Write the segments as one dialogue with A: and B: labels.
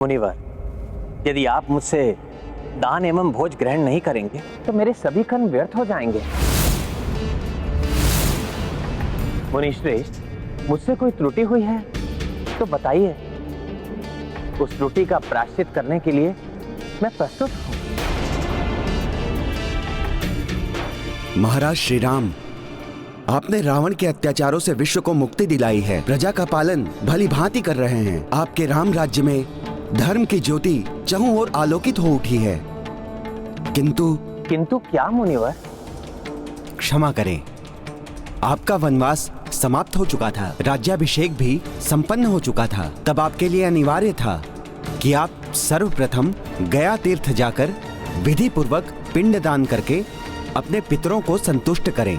A: मुनिवर, यदि आप मुझसे दान एवं भोज ग्रहण नहीं करेंगे तो मेरे सभी कर्म व्यर्थ हो जाएंगे। मुनिश्रेष्ठ, मुझसे कोई त्रुटि हुई है तो बताइए। उस त्रुटि का प्रायश्चित करने के लिए मैं प्रस्तुत हूं।
B: महाराज श्री राम, आपने रावण के अत्याचारों से विश्व को मुक्ति दिलाई है। प्रजा का पालन भली भांति कर रहे हैं। आपके राम राज्य में धर्म की ज्योति चहुं ओर आलोकित हो उठी है। किंतु
A: क्या मुनिवर?
B: क्षमा करें, आपका वनवास समाप्त हो चुका था, राज्याभिषेक भी संपन्न हो चुका था। तब आपके लिए अनिवार्य था कि आप सर्वप्रथम गया तीर्थ जाकर विधि पूर्वक पिंडदान करके अपने पितरों को संतुष्ट करें।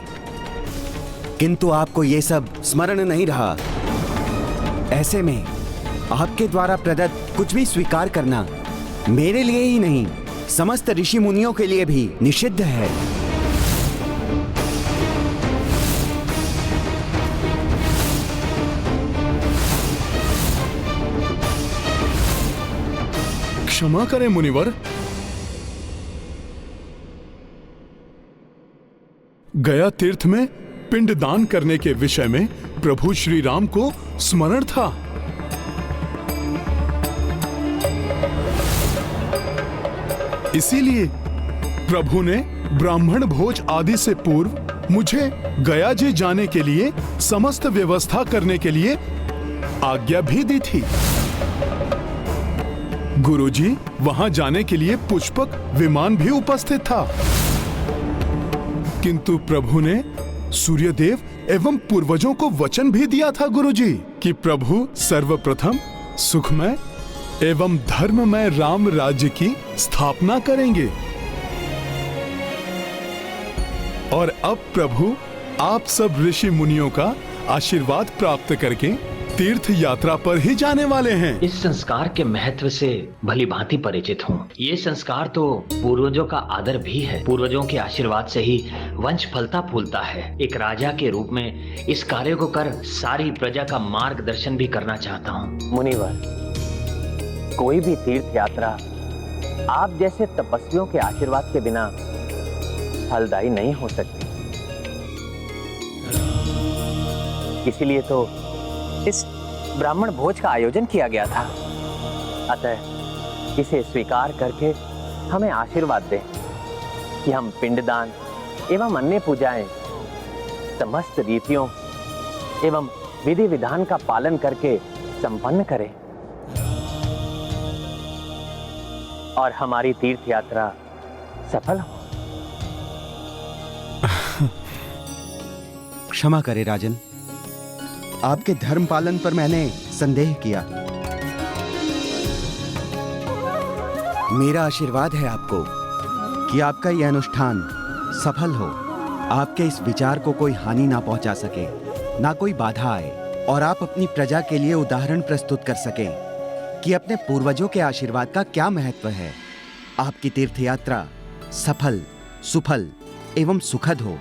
B: किंतु आपको ये सब स्मरण नहीं रहा। ऐसे में आपके द्वारा प्रदत्त कुछ भी स्वीकार करना मेरे लिए ही नहीं, समस्त ऋषि मुनियों के लिए भी निषिद्ध है।
C: क्षमा करें मुनिवर, गया तीर्थ में पिंडदान करने के विषय में प्रभु श्री राम को स्मरण था। इसीलिए प्रभु ने ब्राह्मण भोज आदि से पूर्व मुझे गया जी जाने के लिए समस्त व्यवस्था करने के लिए आज्ञा भी दी थी। गुरुजी, वहां जाने के लिए पुष्पक विमान भी उपस्थित था, किंतु प्रभु ने सूर्यदेव एवं पूर्वजों को वचन भी दिया था गुरुजी कि प्रभु सर्वप्रथम सुखमय एवं धर्ममय राम राज्य की स्थापना करेंगे। और अब प्रभु आप सब ऋषि मुनियों का आशीर्वाद प्राप्त करके तीर्थ यात्रा पर ही जाने वाले हैं।
D: इस संस्कार के महत्व से भली भांति परिचित हूँ। ये संस्कार तो पूर्वजों का आदर भी है। पूर्वजों के आशीर्वाद से ही वंश फलता फूलता है। एक राजा के रूप में इस कार्य को कर सारी प्रजा का मार्गदर्शन भी करना चाहता हूँ।
A: मुनिवर, कोई भी तीर्थ यात्रा आप जैसे तपस्वियों के आशीर्वाद के बिना फलदायी नहीं हो सकती। इसीलिए तो इस ब्राह्मण भोज का आयोजन किया गया था। अतः इसे स्वीकार करके हमें आशीर्वाद दें कि हम पिंडदान एवं अन्य पूजाएं समस्त रीतियों एवं विधि विधान का पालन करके संपन्न करें और हमारी तीर्थ यात्रा सफल हो।
B: क्षमा करें राजन, आपके धर्म पालन पर मैंने संदेह किया। मेरा आशीर्वाद है आपको कि आपका यह अनुष्ठान सफल हो, आपके इस विचार को कोई हानि ना पहुंचा सके, ना कोई बाधा आए, और आप अपनी प्रजा के लिए उदाहरण प्रस्तुत कर सकें कि अपने पूर्वजों के आशीर्वाद का क्या महत्व है। आपकी तीर्थ यात्रा सफल, सुफल एवं सुखद हो।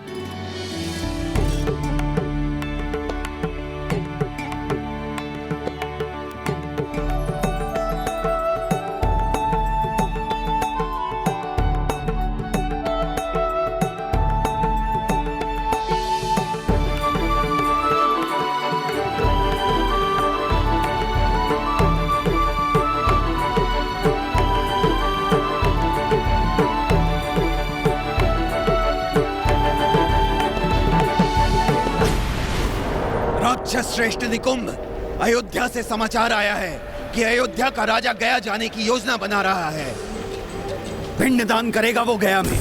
E: श्रेष्ठ निकुंभ, अयोध्या से समाचार आया है कि अयोध्या का राजा गया जाने की योजना बना रहा है। पिंडदान करेगा वो गया में।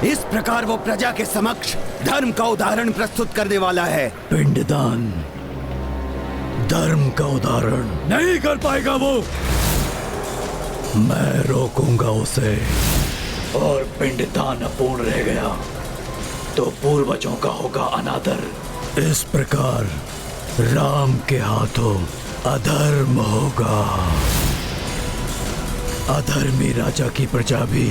E: इस प्रकार वो प्रजा के समक्ष धर्म का उदाहरण प्रस्तुत करने वाला है।
F: पिंडदान धर्म का उदाहरण नहीं कर पाएगा वो। मैं रोकूंगा उसे, और पिंडदान अपूर्ण रह गया तो पूर्वजों का होगा अनादर। इस प्रकार राम के हाथों अधर्म होगा। अधर्मी राजा की प्रजा भी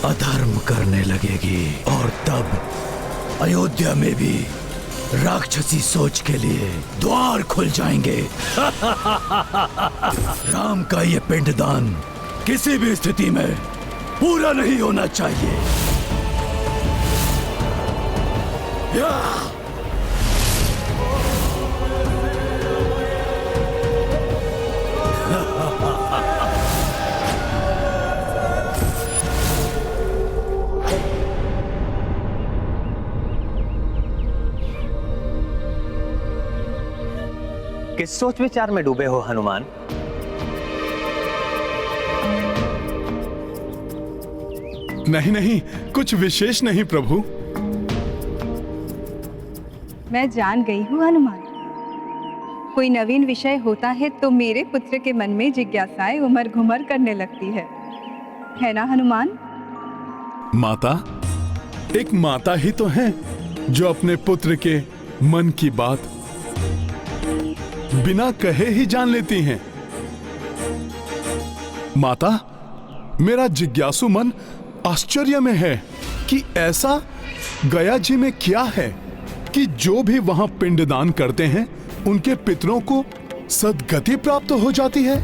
F: अधर्म करने लगेगी, और तब अयोध्या में भी राक्षसी सोच के लिए द्वार खुल जाएंगे। राम का ये पिंडदान किसी भी स्थिति में पूरा नहीं होना चाहिए।
A: किस सोच विचार में डूबे हो हनुमान?
C: नहीं नहीं, कुछ विशेष नहीं प्रभु।
G: मैं जान गई हूँ हनुमान, कोई नवीन विषय होता है तो मेरे पुत्र के मन में जिज्ञासाएं उमड़ घुमड़ करने लगती है ना हनुमान?
C: माता, एक माता ही तो है जो अपने पुत्र के मन की बात बिना कहे ही जान लेती हैं। माता, मेरा जिज्ञासु मन आश्चर्य में है कि ऐसा गया जी में क्या है कि जो भी वहां पिंडदान करते हैं उनके पितरों को सद्गति प्राप्त हो जाती है।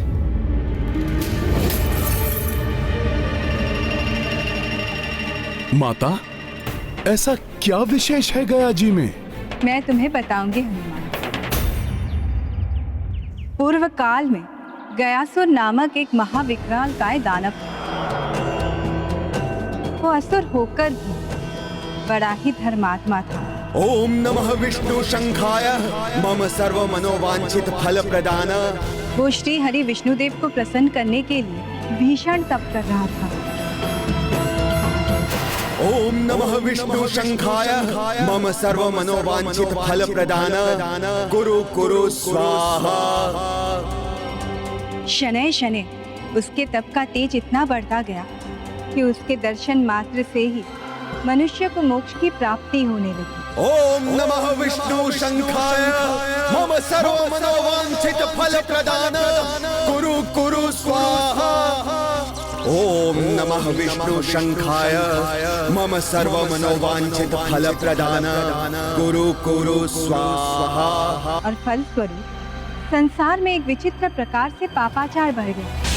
C: माता, ऐसा क्या विशेष है गया जी में?
G: मैं तुम्हें बताऊंगी हनुमान। पूर्व काल में गयासुर नामक एक महाविकरालकाय दानव था। वो असुर होकर भी बड़ा ही धर्मात्मा था।
B: ओम नमः विष्णु शंखाय मम सर्व मनोवांछित फल प्रदान।
G: वो श्री हरि विष्णुदेव को प्रसन्न करने के लिए भीषण तप कर रहा था।
B: ओम नमः विष्णु शंखाय मम सर्व मनोवांछित फल प्रदान। कुरु कुरु स्वाहा।
G: शनैः शनैः उसके तप का तेज इतना बढ़ता गया कि उसके दर्शन मात्र से ही मनुष्य को मोक्ष की प्राप्ति होने लगी।
B: ओम नमः विष्णु शंखाय मम सर्व मनोवांछित फल प्रदान। कुरु कुरु स्वाहा। ओम नमः विष्णु शंखाय मम सर्व मनोवांछित फल प्रदान। कुरु कुरु स्वाहा।
G: और फलस्वरूप संसार में एक विचित्र प्रकार से पापाचार बढ़ गया।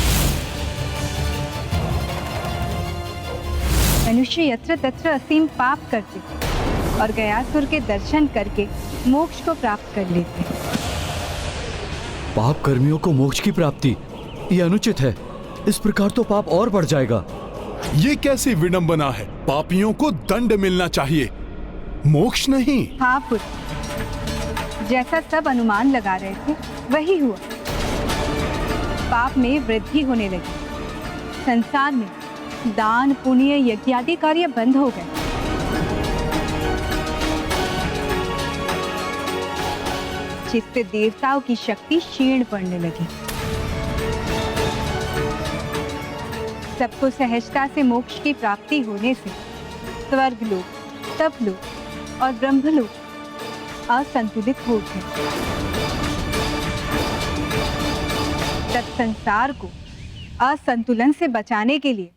G: मनुष्य यत्र तत्र असीम पाप करते और गयासुर के दर्शन करके मोक्ष को प्राप्त कर लेते।
F: पाप कर्मियों को मोक्ष की प्राप्ति, ये अनुचित है। इस प्रकार तो पाप और बढ़ जाएगा।
C: ये कैसी विडंबना है? पापियों को दंड मिलना चाहिए, मोक्ष नहीं।
G: हाँ पुत्र, जैसा सब अनुमान लगा रहे थे वही हुआ। पाप में वृद्धि होने लगी। संसार में दान पुण्य यज्ञ आदि कार्य बंद हो गए। जिससे देवताओं की शक्ति क्षीण पड़ने लगी। सबको सहजता से मोक्ष की प्राप्ति होने से स्वर्गलोक, तपलोक और ब्रह्मलोक असंतुलित हो गए। तब संसार को असंतुलन से बचाने के लिए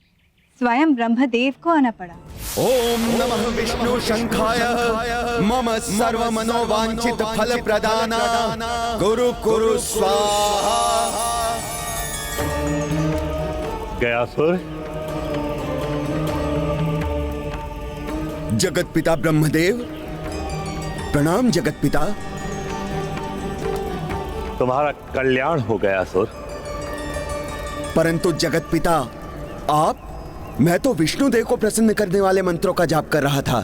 G: स्वयं ब्रह्मदेव को आना पड़ा।
B: ओम नमः विष्णु शंखाय मम सर्व मनोवांछित फल प्रदान। कुरु कुरु स्वाहा।
H: गयासुर,
B: जगत पिता ब्रह्मदेव, प्रणाम जगत पिता।
H: तुम्हारा कल्याण हो गयासुर।
B: परंतु जगत पिता, आप, मैं तो विष्णुदेव को प्रसन्न करने वाले मंत्रों का जाप कर रहा था।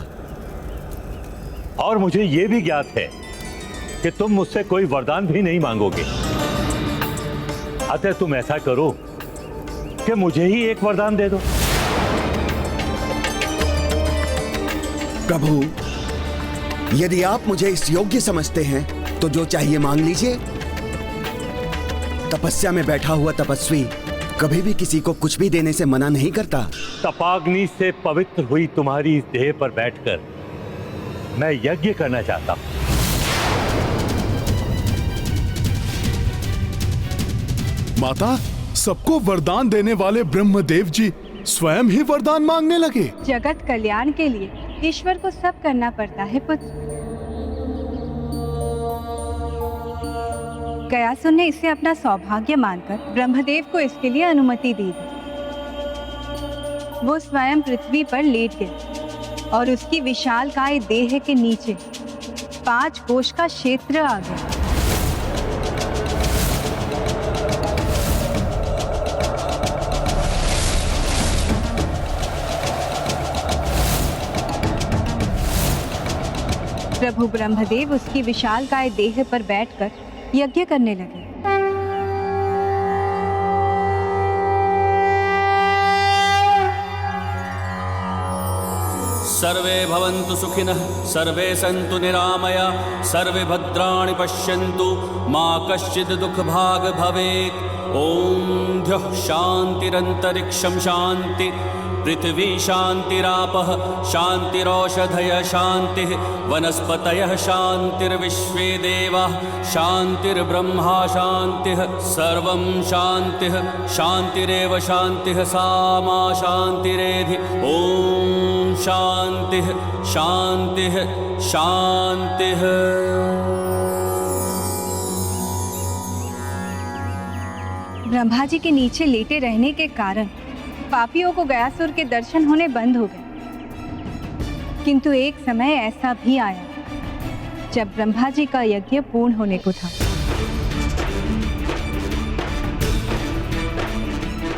H: और मुझे यह भी ज्ञात है कि तुम मुझसे कोई वरदान भी नहीं मांगोगे। अतः तुम ऐसा करो कि मुझे ही एक वरदान दे दो।
B: प्रभु, यदि आप मुझे इस योग्य समझते हैं तो जो चाहिए मांग लीजिए। तपस्या में बैठा हुआ तपस्वी कभी भी किसी को कुछ भी देने से मना नहीं करता।
H: तपाग्नि से पवित्र हुई तुम्हारी इस देह पर बैठकर मैं यज्ञ करना चाहता हूं।
C: माता, सबको वरदान देने वाले ब्रह्मदेव जी स्वयं ही वरदान मांगने लगे।
G: जगत कल्याण के लिए ईश्वर को सब करना पड़ता है पुत्र। गयासुर ने इसे अपना सौभाग्य मानकर ब्रह्मदेव को इसके लिए अनुमति दे दी। वो स्वयं पृथ्वी पर लेट गया और उसकी विशालकाय देह के नीचे 5 कोश का क्षेत्र आ गया। प्रभु ब्रह्मदेव उसकी विशालकाय देह पर बैठकर यज्ञ करने लगे।
I: सर्वे भवन्तु सुखिनः, सर्वे सन्तु निरामया, सर्वे भद्राणि पश्यन्तु, मा कश्चित् दुःखभाग् भवेत्। ॐ द्यौः शान्तिरन्तरिक्षं शान्ति, पृथिवी शान्तिरापः शान्तिरौषधयः शान्तिः, वनस्पतयः शान्तिर्विश्वे देवाः शान्तिर्ब्रह्मा शान्तिः, सर्वं शान्तिः शान्तिरेव शान्तिः सा मा शान्तिरेधि। ॐ शान्तिः शान्तिः शान्तिः।
G: ब्रह्मा जी के नीचे लेटे रहने के कारण पापियों को गयासुर के दर्शन होने बंद हो गए। किंतु एक समय ऐसा भी आया जब ब्रह्मा जी का यज्ञ पूर्ण होने को था।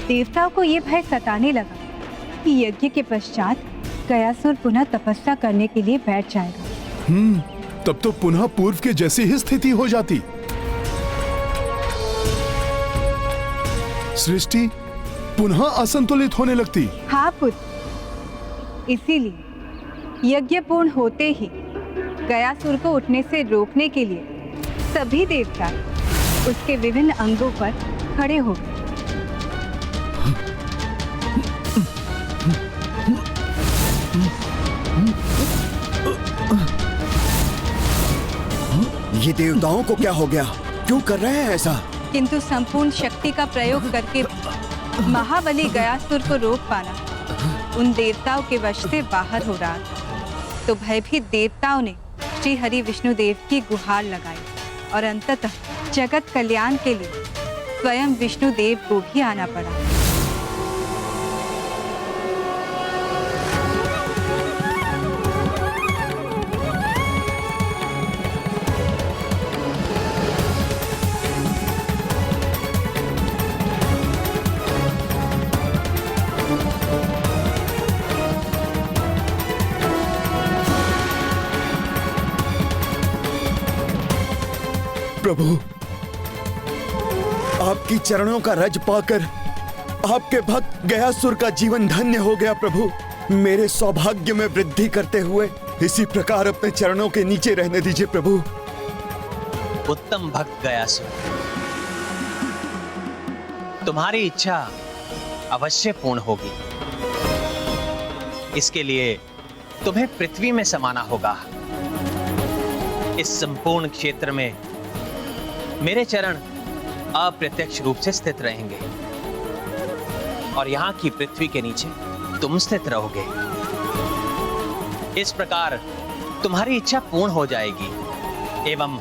G: देवताओं को यह भय सताने लगा कि यज्ञ के पश्चात गयासुर पुनः तपस्या करने के लिए बैठ जाएगा।
C: तब तो पुनः पूर्व के जैसी ही स्थिति हो जाती। सृष्टि पुनः असंतुलित होने लगती।
G: हाँ पुत्र, इसीलिए यज्ञ पूर्ण होते ही गयासुर को उठने से रोकने के लिए सभी देवता उसके विभिन्न अंगों पर खड़े हो गए।
B: ये देवताओं को क्या हो गया? क्यों कर रहे हैं ऐसा?
G: किंतु संपूर्ण शक्ति का प्रयोग करके महाबली गयासुर को रोक पाना उन देवताओं के वश से बाहर हो रहा था। तो भयभीत देवताओं ने श्री हरि विष्णु देव की गुहार लगाई और अंततः जगत कल्याण के लिए स्वयं विष्णु देव को भी आना पड़ा।
B: प्रभु, आपकी चरणों का रज पाकर आपके भक्त गयासुर का जीवन धन्य हो गया। प्रभु, मेरे सौभाग्य में वृद्धि करते हुए इसी प्रकार अपने चरणों के नीचे रहने दीजिए प्रभु।
A: उत्तम भक्त गयासुर, तुम्हारी इच्छा अवश्य पूर्ण होगी। इसके लिए तुम्हें पृथ्वी में समाना होगा। इस संपूर्ण क्षेत्र में मेरे चरण अप्रत्यक्ष रूप से स्थित रहेंगे और यहां की पृथ्वी के नीचे तुम स्थित रहोगे। इस प्रकार तुम्हारी इच्छा पूर्ण हो जाएगी एवं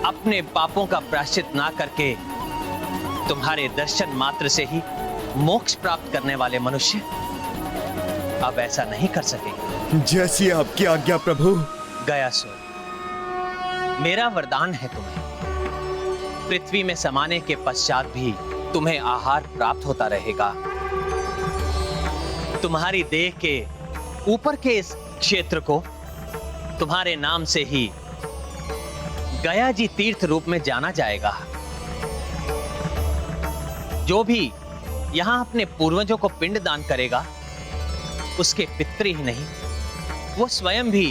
A: अपने पापों का प्रायश्चित ना करके तुम्हारे दर्शन मात्र से ही मोक्ष प्राप्त करने वाले मनुष्य अब ऐसा नहीं कर सकेंगे।
B: जैसी आपकी आज्ञा प्रभु।
A: गयासुर, मेरा वरदान है तुम्हें, पृथ्वी में समाने के पश्चात भी तुम्हें आहार प्राप्त होता रहेगा। तुम्हारी देह के ऊपर के इस क्षेत्र को तुम्हारे नाम से ही गया जी तीर्थ रूप में जाना जाएगा। जो भी यहां अपने पूर्वजों को पिंड दान करेगा उसके पितृ ही नहीं, वो स्वयं भी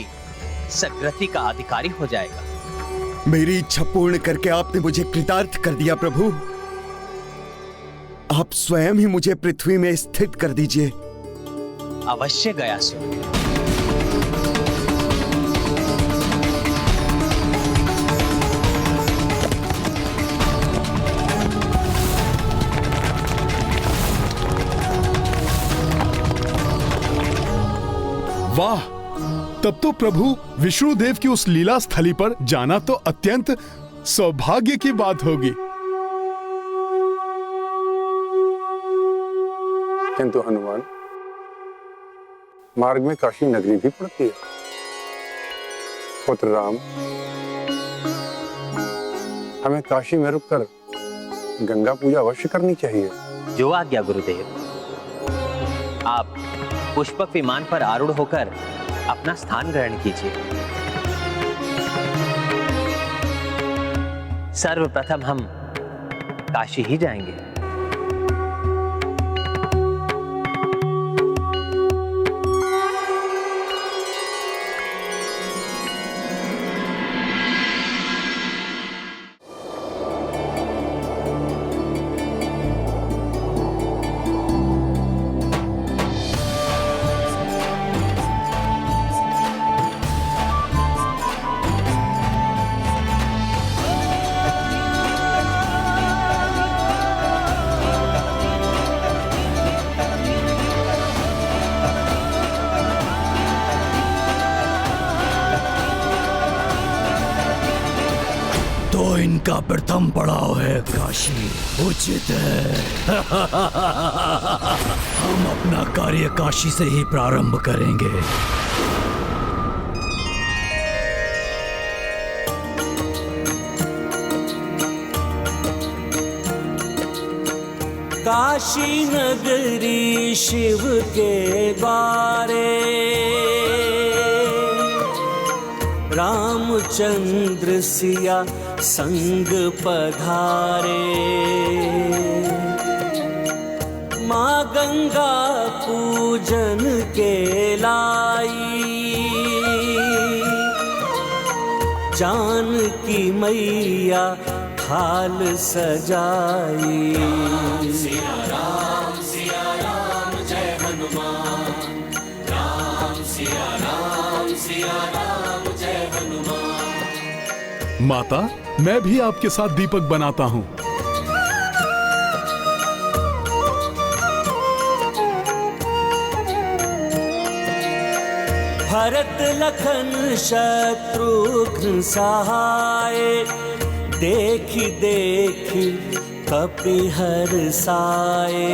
A: सद्गति का अधिकारी हो जाएगा।
B: मेरी इच्छा पूर्ण करके आपने मुझे कृतार्थ कर दिया प्रभु। आप स्वयं ही मुझे पृथ्वी में स्थित कर दीजिए।
A: अवश्य गयासुर।
C: वाह, तब तो प्रभु विष्णु देव की उस लीला स्थली पर जाना तो अत्यंत सौभाग्य की बात होगी।
J: किंतु हनुमान, मार्ग में काशी नगरी भी पड़ती है। पुत्र राम, हमें काशी में रुककर गंगा पूजा अवश्य करनी चाहिए।
A: जो आज्ञा गुरुदेव। आप पुष्पक विमान पर आरूढ़ होकर अपना स्थान ग्रहण कीजिए। सर्वप्रथम हम काशी ही जाएंगे।
F: तो इनका प्रथम पड़ाव है काशी, उचित है। हम अपना कार्य काशी से ही प्रारंभ करेंगे।
I: काशी नगरी शिव के द्वारे, रामचंद्र सिया संग पधारे। माँ गंगा पूजन के लाई, जानकी मैया थाल सजाई। सिया राम जय हनुमान, राम सिया राम जय हनुमान।
C: माता, मैं भी आपके साथ दीपक बनाता हूँ।
I: भरत लखन शत्रुघ्न सहाय, देखी देखी कपिहर साए।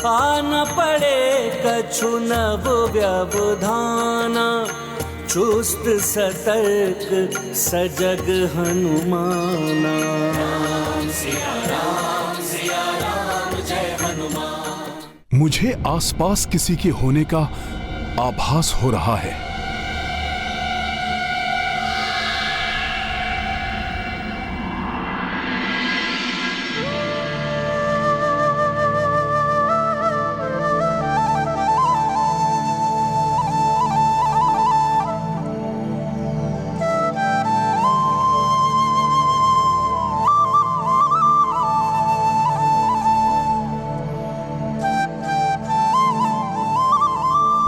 I: आन पड़े कछु नव व्यवधाना, चुस्त सतर्क सजग हनुमाना। सिया राम जय हनुमान।
C: मुझे आसपास किसी के होने का आभास हो रहा है।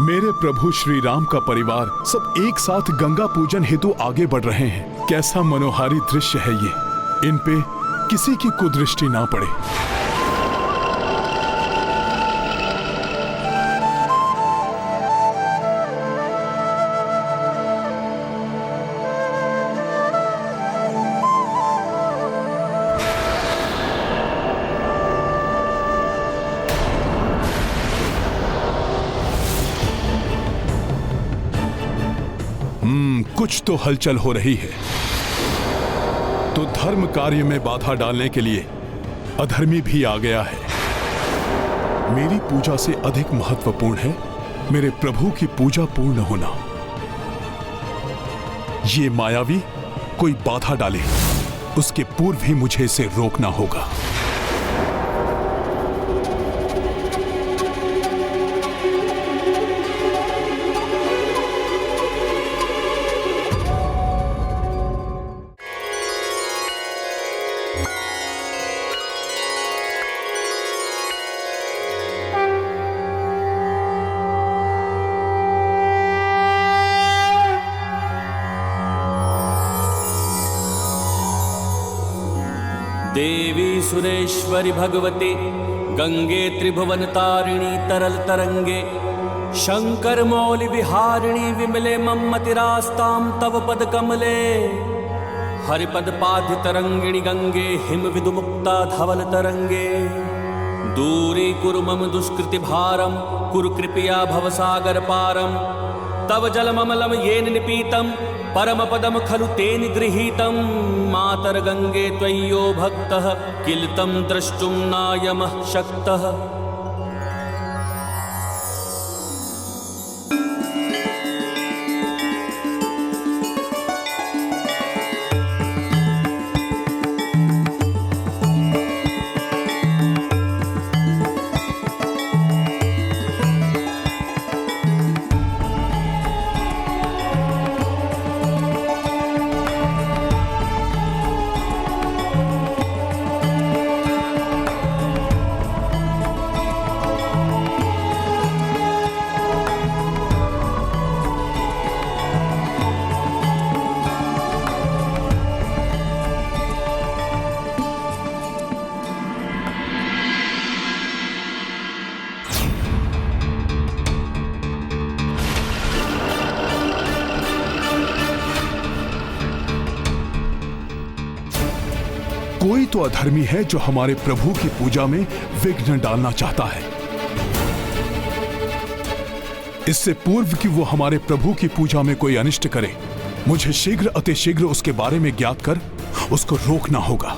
C: मेरे प्रभु श्री राम का परिवार सब एक साथ गंगा पूजन हेतु आगे बढ़ रहे हैं। कैसा मनोहारी दृश्य है ये। इन पे किसी की कुदृष्टि ना पड़े। कुछ तो हलचल हो रही है। तो धर्म कार्य में बाधा डालने के लिए अधर्मी भी आ गया है। मेरी पूजा से अधिक महत्वपूर्ण है मेरे प्रभु की पूजा पूर्ण होना। ये मायावी कोई बाधा डाले, उसके पूर्व ही मुझे इसे रोकना होगा।
I: देवी सुरेश्वरी भगवती, गंगे त्रिभुवन तारिणी तरल तरंगे, शंकर मौलि विहारिणी विमले मम्मतिरास्तां तव पद कमले हरिपद पाधि तरंगिणी गंगे हिम विदुमुक्ता धवल तरंगे दूरी कुरु मम दुष्कृति भारम कुरु कृपया भवसागर पारम तव जलममलम येन निपीतम परम पदम खलु तेन गृहीतम मातर गंगे त्वय्यो भक्तः किल तं द्रष्टुं नायमः शक्तः।
C: कोई तो अधर्मी है जो हमारे प्रभु की पूजा में विघ्न डालना चाहता है। इससे पूर्व कि वो हमारे प्रभु की पूजा में कोई अनिष्ट करे, मुझे शीघ्र अतिशीघ्र उसके बारे में ज्ञात कर उसको रोकना होगा।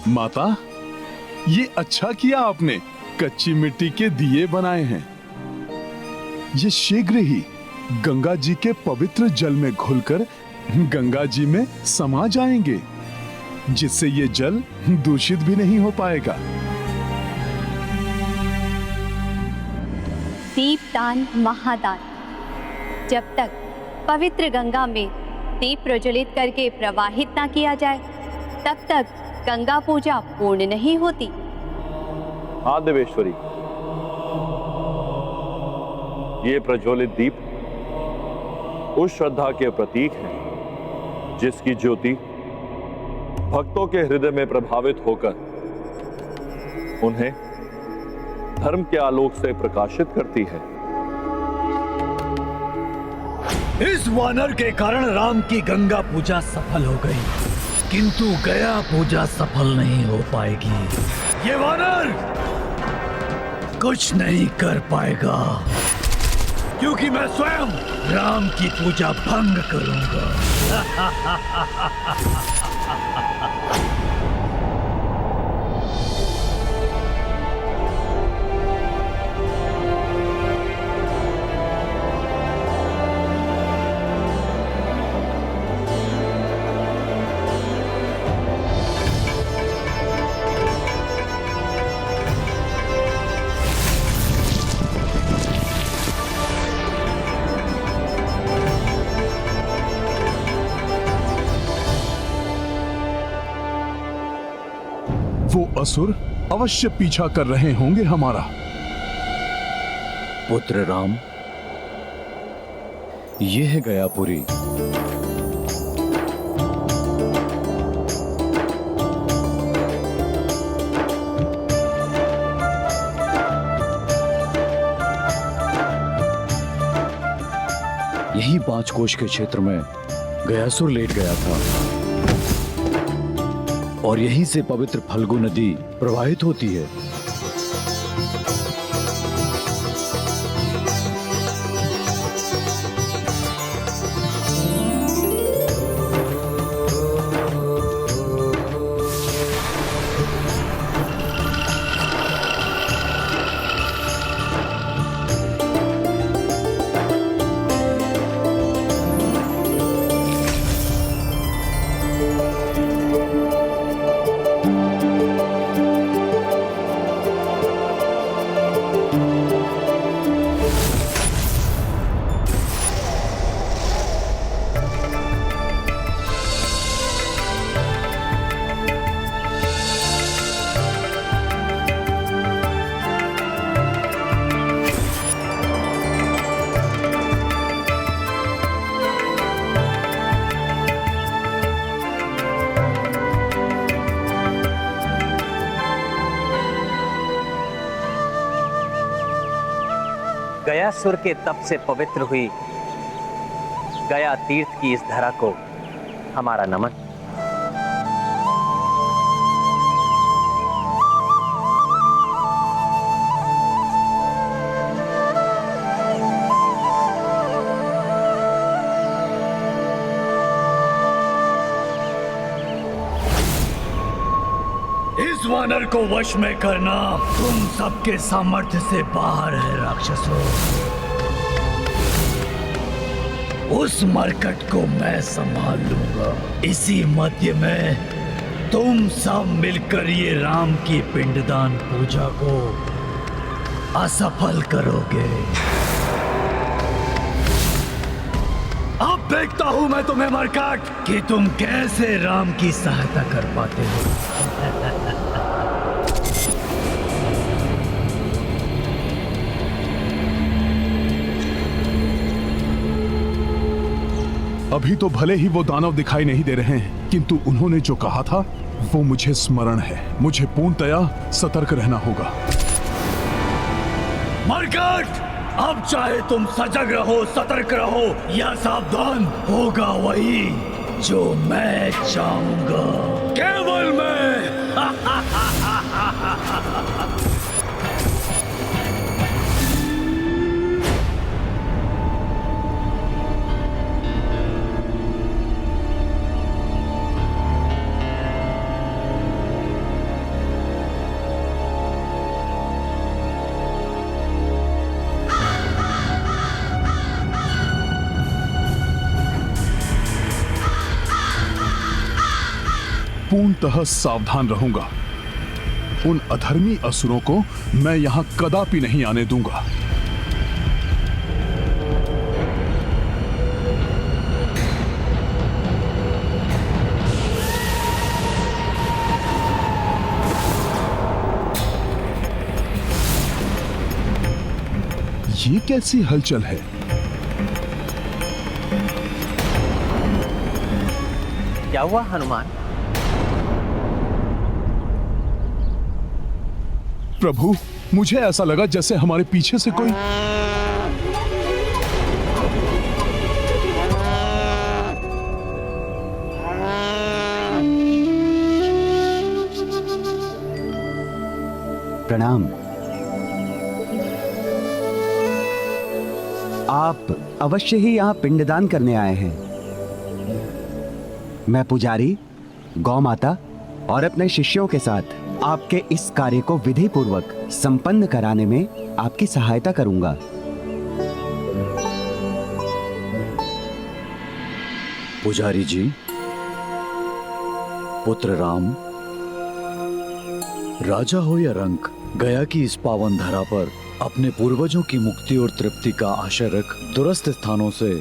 C: माता, ये अच्छा किया आपने कच्ची मिट्टी के दिए बनाए हैं। ये शीघ्र ही गंगा जी के पवित्र जल में घुलकर गंगा जी में समा जाएंगे, जिससे ये जल दूषित भी नहीं हो पाएगा।
K: दीपदान महादान। जब तक पवित्र गंगा में दीप प्रज्वलित करके प्रवाहित ना किया जाए, तब तक गंगा पूजा पूर्ण नहीं होती।
L: हाँ देवेश्वरी, ये प्रज्वलित दीप उस श्रद्धा के प्रतीक हैं जिसकी ज्योति भक्तों के हृदय में प्रभावित होकर उन्हें धर्म के आलोक से प्रकाशित करती है।
F: इस वानर के कारण राम की गंगा पूजा सफल हो गई, किंतु गया पूजा सफल नहीं हो पाएगी। ये वानर कुछ नहीं कर पाएगा, क्योंकि मैं स्वयं राम की पूजा भंग करूंगा।
C: वो असुर अवश्य पीछा कर रहे होंगे हमारा।
F: पुत्र राम, ये है गयापुरी। यही 5 कोश के क्षेत्र में गयासुर लेट गया था और यहीं से पवित्र फल्गु नदी प्रवाहित होती है।
A: गयासुर के तप से पवित्र हुई गया तीर्थ की इस धरा को हमारा नमन।
F: इस वानर को वश में करना तुम सबके सामर्थ्य से बाहर है राक्षसों। उस मरकट को मैं संभाल लूंगा। इसी मध्य में तुम सब मिलकर ये राम की पिंडदान पूजा को असफल करोगे। अब देखता हूं मैं तुम्हें मरकट कि तुम कैसे राम की सहायता कर पाते हो।
C: अभी तो भले ही वो दानव दिखाई नहीं दे रहे हैं, किंतु उन्होंने जो कहा था वो मुझे स्मरण है। मुझे पूर्णतया सतर्क रहना होगा।
F: मरकट, अब चाहे तुम सजग रहो, सतर्क रहो या सावधान, होगा वही जो मैं चाहूंगा। केवल मैं।
C: पूर्णतः सावधान रहूंगा। उन अधर्मी असुरों को मैं यहां कदापि नहीं आने दूंगा। ये कैसी हलचल है?
A: क्या हुआ हनुमान?
C: प्रभु, मुझे ऐसा लगा जैसे हमारे पीछे से कोई
B: प्रणाम। आप अवश्य ही यहाँ पिंडदान करने आए हैं। मैं पुजारी, गौ माता और अपने शिष्यों के साथ आपके इस कार्य को विधि पूर्वक संपन्न कराने में आपकी सहायता करूंगा।
F: पुजारी जी, पुत्र राम, राजा हो या रंक, गया की इस पावन धरा पर अपने पूर्वजों की मुक्ति और तृप्ति का आशय रख दूरस्थ स्थानों से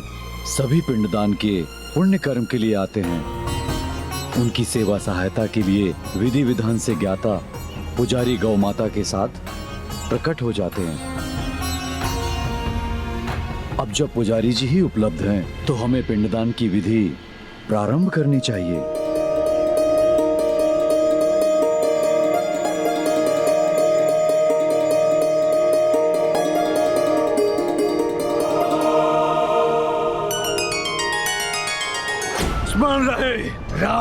F: सभी पिंडदान के पुण्य कर्म के लिए आते हैं। उनकी सेवा सहायता के लिए विधि विधान से ज्ञाता पुजारी गौ माता के साथ प्रकट हो जाते हैं। अब जब पुजारी जी ही उपलब्ध हैं, तो हमें पिंडदान की विधि प्रारंभ करनी चाहिए।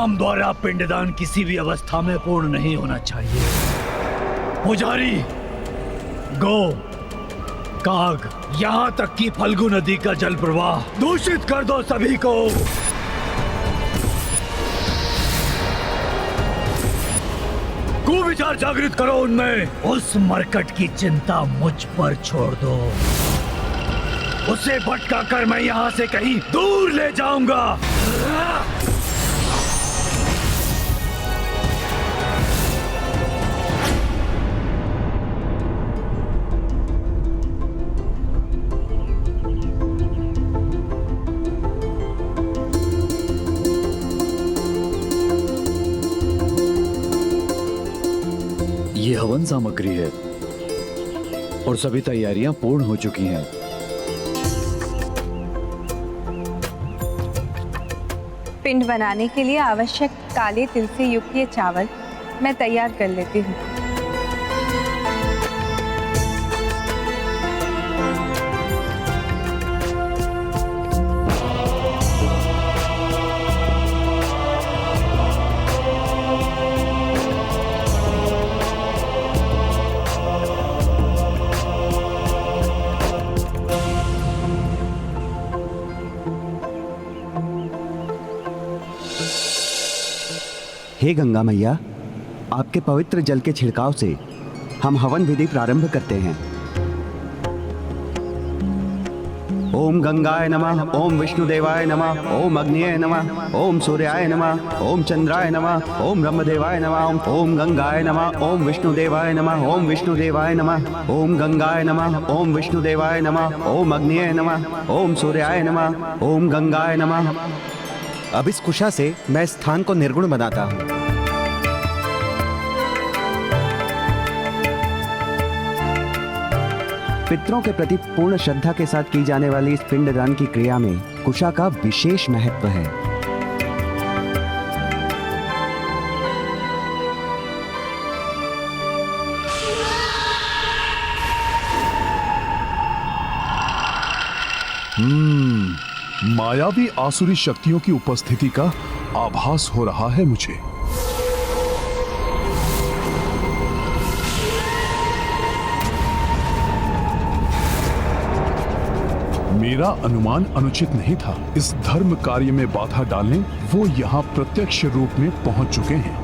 F: राम द्वारा पिंडदान किसी भी अवस्था में पूर्ण नहीं होना चाहिए। पुजारी, गो, काग, यहाँ तक कि फल्गु नदी का जल प्रवाह दूषित कर दो सभी को। कुविचार जागृत करो उनमें। उस मरकट की चिंता मुझ पर छोड़ दो। उसे भटका कर मैं यहाँ से कहीं दूर ले जाऊंगा।
M: ये हवन सामग्री है और सभी तैयारियां पूर्ण हो चुकी हैं।
G: पिंड बनाने के लिए आवश्यक काले तिल से युक्त ये चावल मैं तैयार कर लेती हूँ।
B: हे गंगा मैया, आपके पवित्र जल के छिड़काव से हम हवन विधि प्रारंभ करते हैं। ओम गंगाय नमः, ओम विष्णुदेवाय नमः, ओम अग्निये नमः, ओम सूर्याय नमः, ओम चंद्राय नमः, ओम ब्रह्मदेवाय नमः, ओम गंगाय नमः, ओम विष्णुदेवाय नमः, ओम विष्णुदेवाय नमः, ओम गंगाय नमः, ओम विष्णुदेवाय नमः, ओम अग्निये नमः, ओम सूर्याय नमः, ओम गंगाय नमः। अब इस कुशा से मैं स्थान को निर्गुण बनाता हूँ। पितरों के प्रति पूर्ण श्रद्धा के साथ की जाने वाली इस पिंडदान की क्रिया में कुशा का विशेष महत्व है।
C: मायावी आसुरी शक्तियों की उपस्थिति का आभास हो रहा है मुझे। मेरा अनुमान अनुचित नहीं था। इस धर्म कार्य में बाधा डालने वो यहाँ प्रत्यक्ष रूप में पहुंच चुके हैं।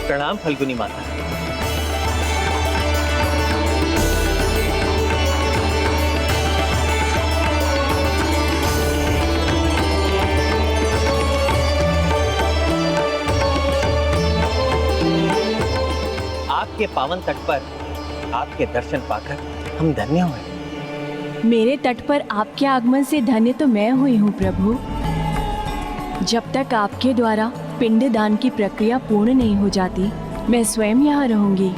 A: प्रणाम फल्गुनी माता। आपके पावन तट पर आपके दर्शन पाकर हम धन्य हुए।
N: मेरे तट पर आपके आगमन से धन्य तो मैं हुई हूँ प्रभु। जब तक आपके द्वारा पिंडदान की प्रक्रिया पूर्ण नहीं हो जाती, मैं स्वयं यहाँ रहूंगी।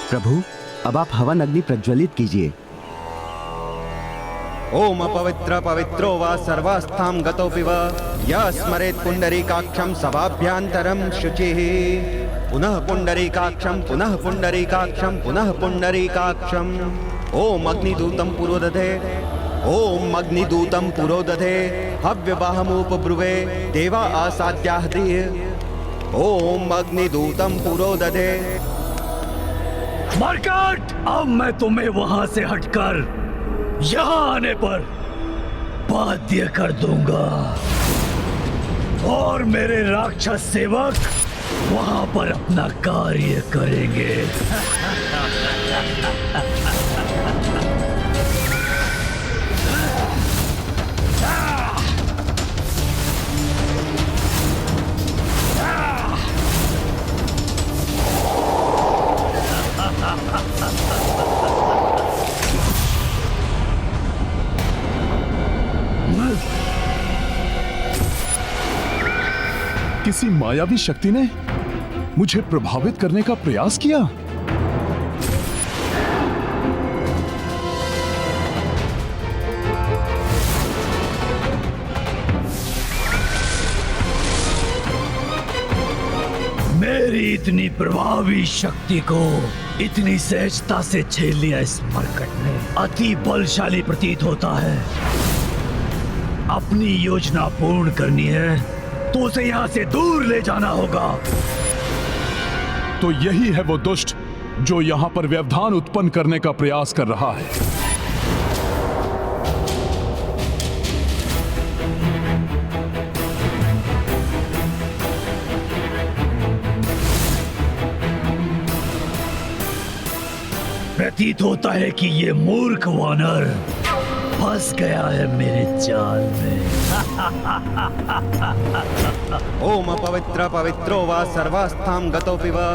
B: प्रभु, अब आप हवन अग्नि प्रज्वलित कीजिए। ओम अपवित्र पवित्रो वा सर्वास्थां गतोऽपि वा यः स्मरेत् पुंडरीकाक्षं सभाभ्यान्तरं शुचिः। पुनः पुंडरीकाक्षं, पुनः पुंडरीकाक्षं, पुनः पुंडरीकाक्षं। ओम अग्निदूतं पुरोदधे, ओम अग्निदूतं पुरोदधे। हव्यवाहमुपब्रुवे देवा आसाद्याः धीः। ओम अग्निदूतं पुरोदधे।
F: मरकट, अब मैं तुम्हें वहां से हटकर यहाँ आने पर बाध्य कर दूंगा और मेरे राक्षस सेवक वहां पर अपना कार्य करेंगे।
C: किसी मायावी शक्ति ने मुझे प्रभावित करने का प्रयास किया।
F: मेरी इतनी प्रभावी शक्ति को इतनी सहजता से झेल लिया इस मरकट ने अति बलशाली प्रतीत होता है। अपनी योजना पूर्ण करनी है तो उसे यहाँ से दूर ले जाना होगा।
C: तो यही है वो दुष्ट जो यहाँ पर व्यवधान उत्पन्न करने का प्रयास कर रहा है।
F: प्रतीत होता है कि ये मूर्ख वानर फंस गया है मेरे जाल में।
B: ओम पवित्र पवित्रो वा सर्वास्थां गतोऽपि वा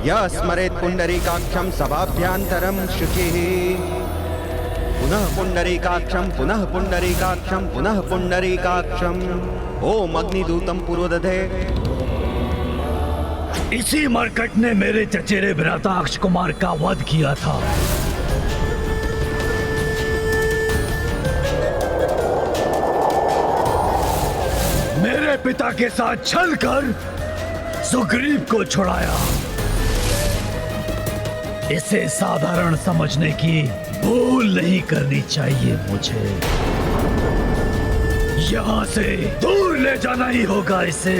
B: यः स्मरेत् पुण्डरीकाक्षं सभाभ्यान्तरं शुचिः। पुनः पुण्डरीकाक्षं पुनः पुण्डरीकाक्षं पुनः पुण्डरीकाक्षं। ओम अग्निदूतं पूर्वदधे।
F: इसी मरकट ने मेरे चचेरे विराटाक्ष कुमार का वध किया था। मेरे पिता के साथ छल कर सुग्रीव को छुड़ाया। इसे साधारण समझने की भूल नहीं करनी चाहिए मुझे। यहां से दूर ले जाना ही होगा इसे।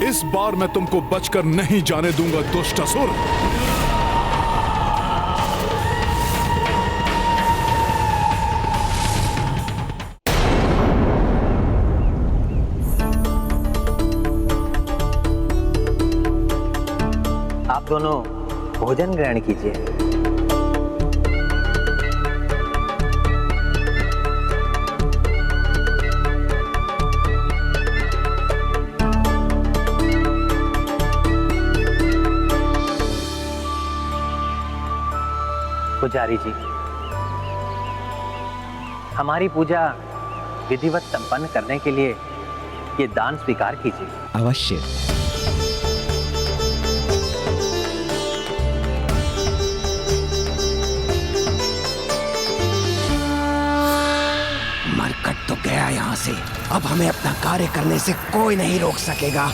C: इस बार मैं तुमको बचकर नहीं जाने दूंगा दुष्ट असुर।
A: आप दोनों भोजन ग्रहण कीजिए। पुजारी जी, हमारी पूजा विधिवत संपन्न करने के लिए ये दान स्वीकार कीजिए।
B: अवश्य। मरकट तो गया यहाँ से, अब हमें अपना कार्य करने से कोई नहीं रोक सकेगा।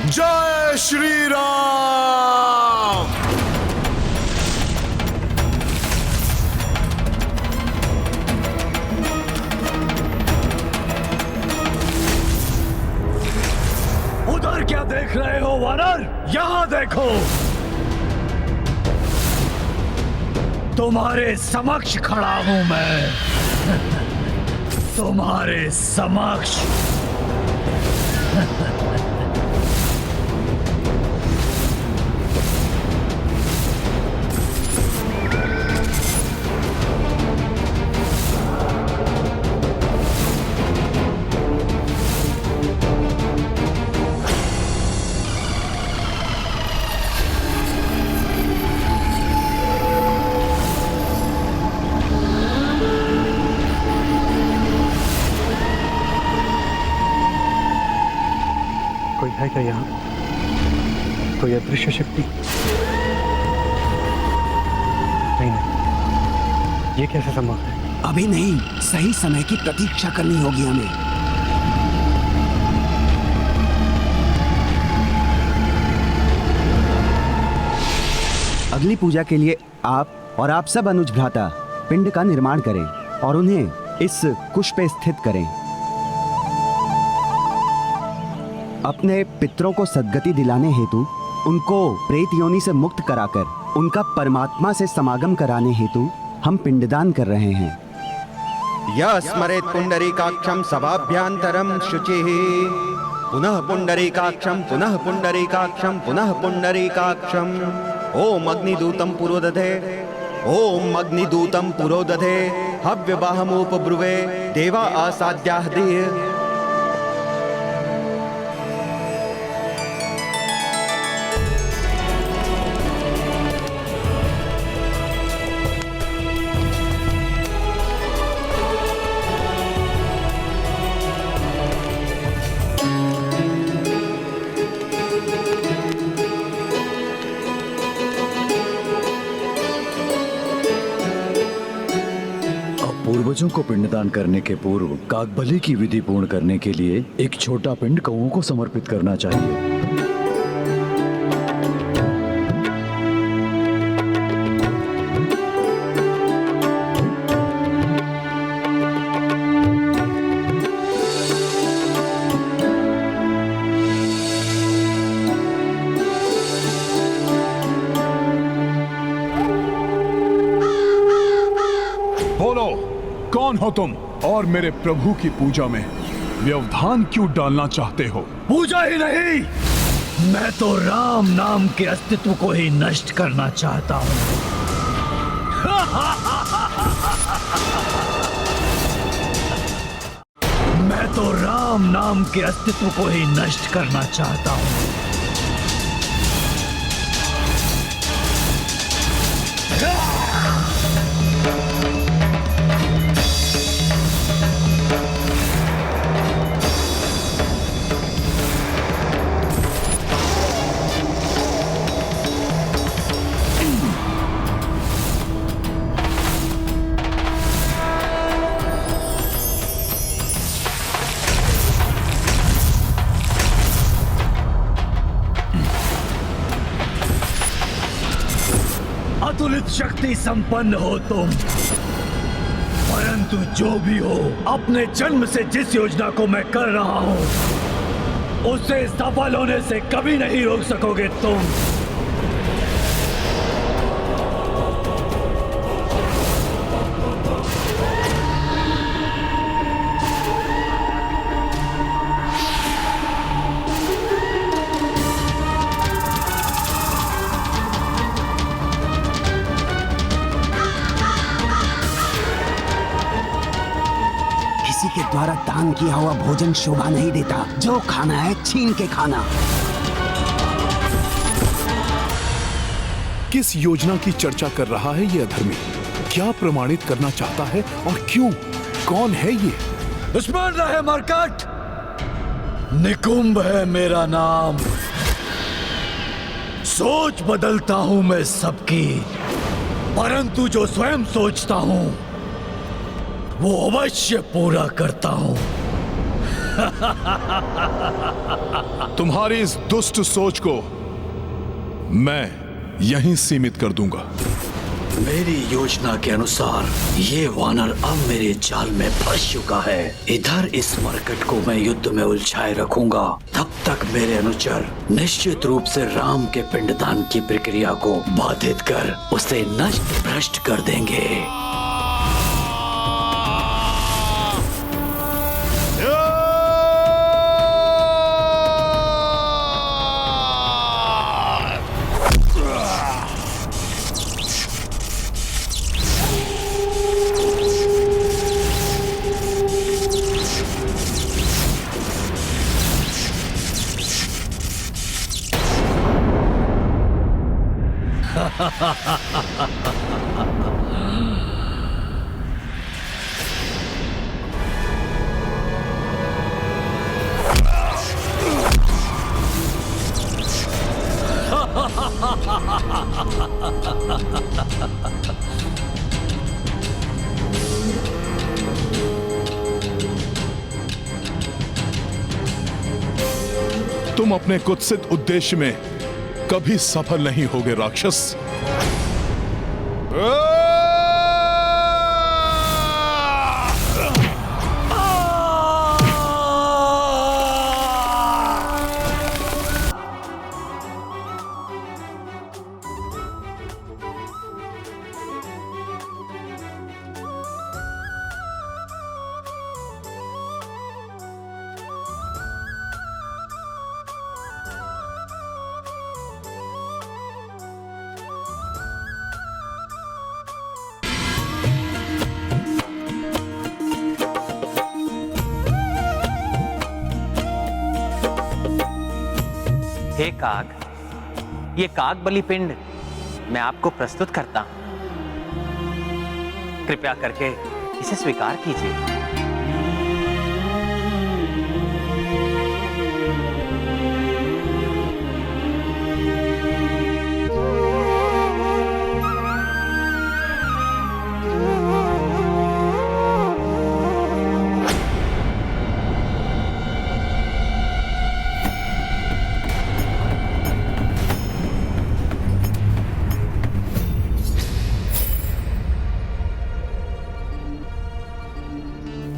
C: जय श्री राम।
F: उधर क्या देख रहे हो वानर? यहां देखो। तुम्हारे समक्ष खड़ा हूं मैं। तुम्हारे समक्ष।
J: कोई है क्या यहाँ? कोई अदृश्य शक्ति? नहीं नहीं, ये कैसे संभव है?
B: अभी नहीं, सही समय की प्रतीक्षा करनी होगी हमें। अगली पूजा के लिए आप और आप सब अनुज भ्राता पिंड का निर्माण करें और उन्हें इस कुश पे स्थित करें। अपने पितरों को सद्गति दिलाने हेतु उनको प्रेत योनि से मुक्त कराकर उनका परमात्मा से समागम कराने हेतु हम पिंडदान कर रहे हैं। यः स्मरेत् पुंडरीकाक्षं सभाभ्यान्तरं शुचिः पुनः पुंडरीकाक्षम पुनः पुंडरीकाक्षम पुनः पुंडरीकाक्षम। ओम अग्निदूतम पुरोदधे ओम अग्निदूतम पुरोदधे हव्यवाहमोपब्रुवे देवा आसाद्याः।
M: पूर्वजों को पिंडदान करने के पूर्व काकबली की विधि पूर्ण करने के लिए एक छोटा पिंड कौओं को समर्पित करना चाहिए।
C: कौन हो तुम और मेरे प्रभु की पूजा में व्यवधान क्यों डालना चाहते हो?
F: पूजा ही नहीं, मैं तो राम नाम के अस्तित्व को ही नष्ट करना चाहता हूं। मैं तो राम नाम के अस्तित्व को ही नष्ट करना चाहता हूं। अतुलित शक्ति संपन्न हो तुम, परंतु जो भी हो, अपने जन्म से जिस योजना को मैं कर रहा हूं उसे सफल होने से कभी नहीं रोक सकोगे तुम।
B: के द्वारा दान किया हुआ भोजन शोभा नहीं देता। जो खाना है छीन के खाना।
C: किस योजना की चर्चा कर रहा है ये अधर्मी? क्या प्रमाणित करना चाहता है और क्यों? कौन है ये?
F: दुश्मन रहे मरकट, निकुंभ है मेरा नाम। सोच बदलता हूं मैं सबकी, परंतु जो स्वयं सोचता हूं वो अवश्य पूरा करता हूं।
C: तुम्हारी इस दुष्ट सोच को मैं यहीं सीमित कर दूंगा।
F: मेरी योजना के अनुसार ये वानर अब मेरे जाल में फंस चुका है। इधर इस मरकट को मैं युद्ध में उलझाए रखूंगा, तब तक मेरे अनुचर निश्चित रूप से राम के पिंडदान की प्रक्रिया को बाधित कर उसे नष्ट भ्रष्ट कर देंगे।
C: तुम अपने कुत्सित उद्देश्य में कभी सफल नहीं होगे राक्षस।
A: हे काग, ये काग बलि पिंड मैं आपको प्रस्तुत करता हूं। कृपया करके इसे स्वीकार कीजिए।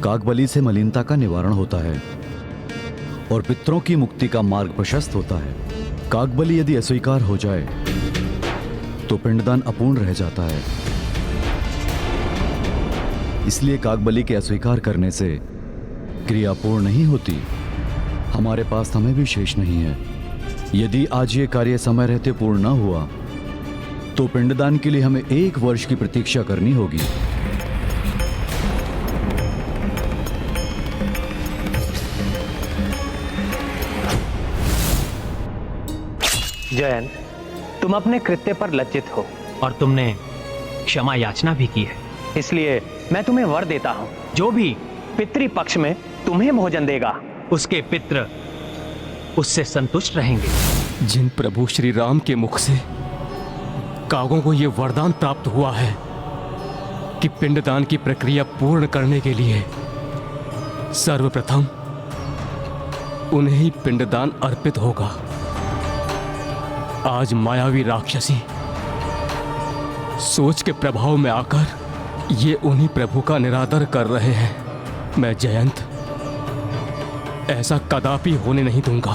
M: कागबली से मलिनता का निवारण होता है और पितरों की मुक्ति का मार्ग प्रशस्त होता है। कागबली यदि अस्वीकार हो जाए तो पिंडदान अपूर्ण रह जाता है। इसलिए कागबली के अस्वीकार करने से क्रिया पूर्ण नहीं होती। हमारे पास समय भी शेष नहीं है। यदि आज ये कार्य समय रहते पूर्ण न हुआ तो पिंडदान के लिए हमें 1 वर्ष की प्रतीक्षा करनी होगी।
A: जयंत, तुम अपने कृत्य पर लज्जित हो और तुमने क्षमा याचना भी की है। इसलिए मैं तुम्हें वर देता हूं, जो भी पितृपक्ष में तुम्हें भोजन देगा उसके पितृ उससे संतुष्ट रहेंगे।
O: जिन प्रभु श्री राम के मुख से कागों को यह वरदान प्राप्त हुआ है कि पिंडदान की प्रक्रिया पूर्ण करने के लिए सर्वप्रथम उन्हें ही पिंडदान अर्पित होगा। आज मायावी राक्षसी सोच के प्रभाव में आकर ये उन्हीं प्रभु का निरादर कर रहे हैं। मैं जयंत ऐसा कदापि होने नहीं दूंगा।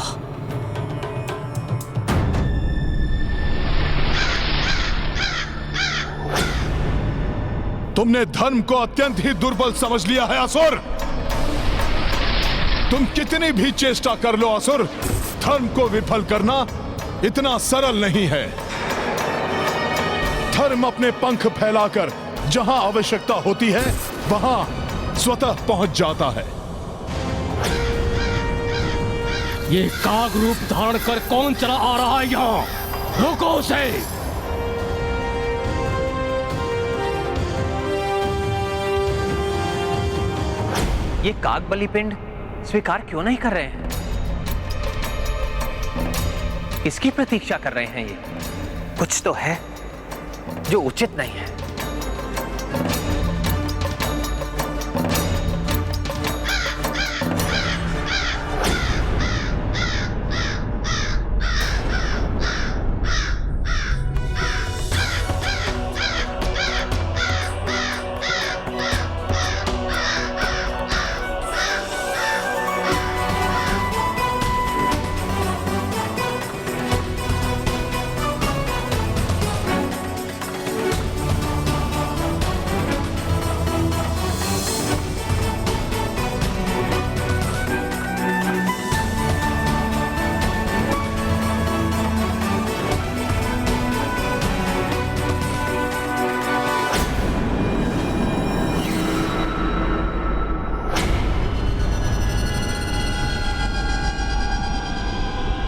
C: तुमने धर्म को अत्यंत ही दुर्बल समझ लिया है असुर। तुम कितनी भी चेष्टा कर लो असुर, धर्म को विफल करना इतना सरल नहीं है। धर्म अपने पंख फैलाकर जहां आवश्यकता होती है वहां स्वतः पहुंच जाता है।
O: ये काग रूप धारण कर कौन चला आ रहा है यहां? रोको उसे।
A: ये काग बलि पिंड स्वीकार क्यों नहीं कर रहे हैं? किसकी प्रतीक्षा कर रहे हैं? ये कुछ तो है जो उचित नहीं है।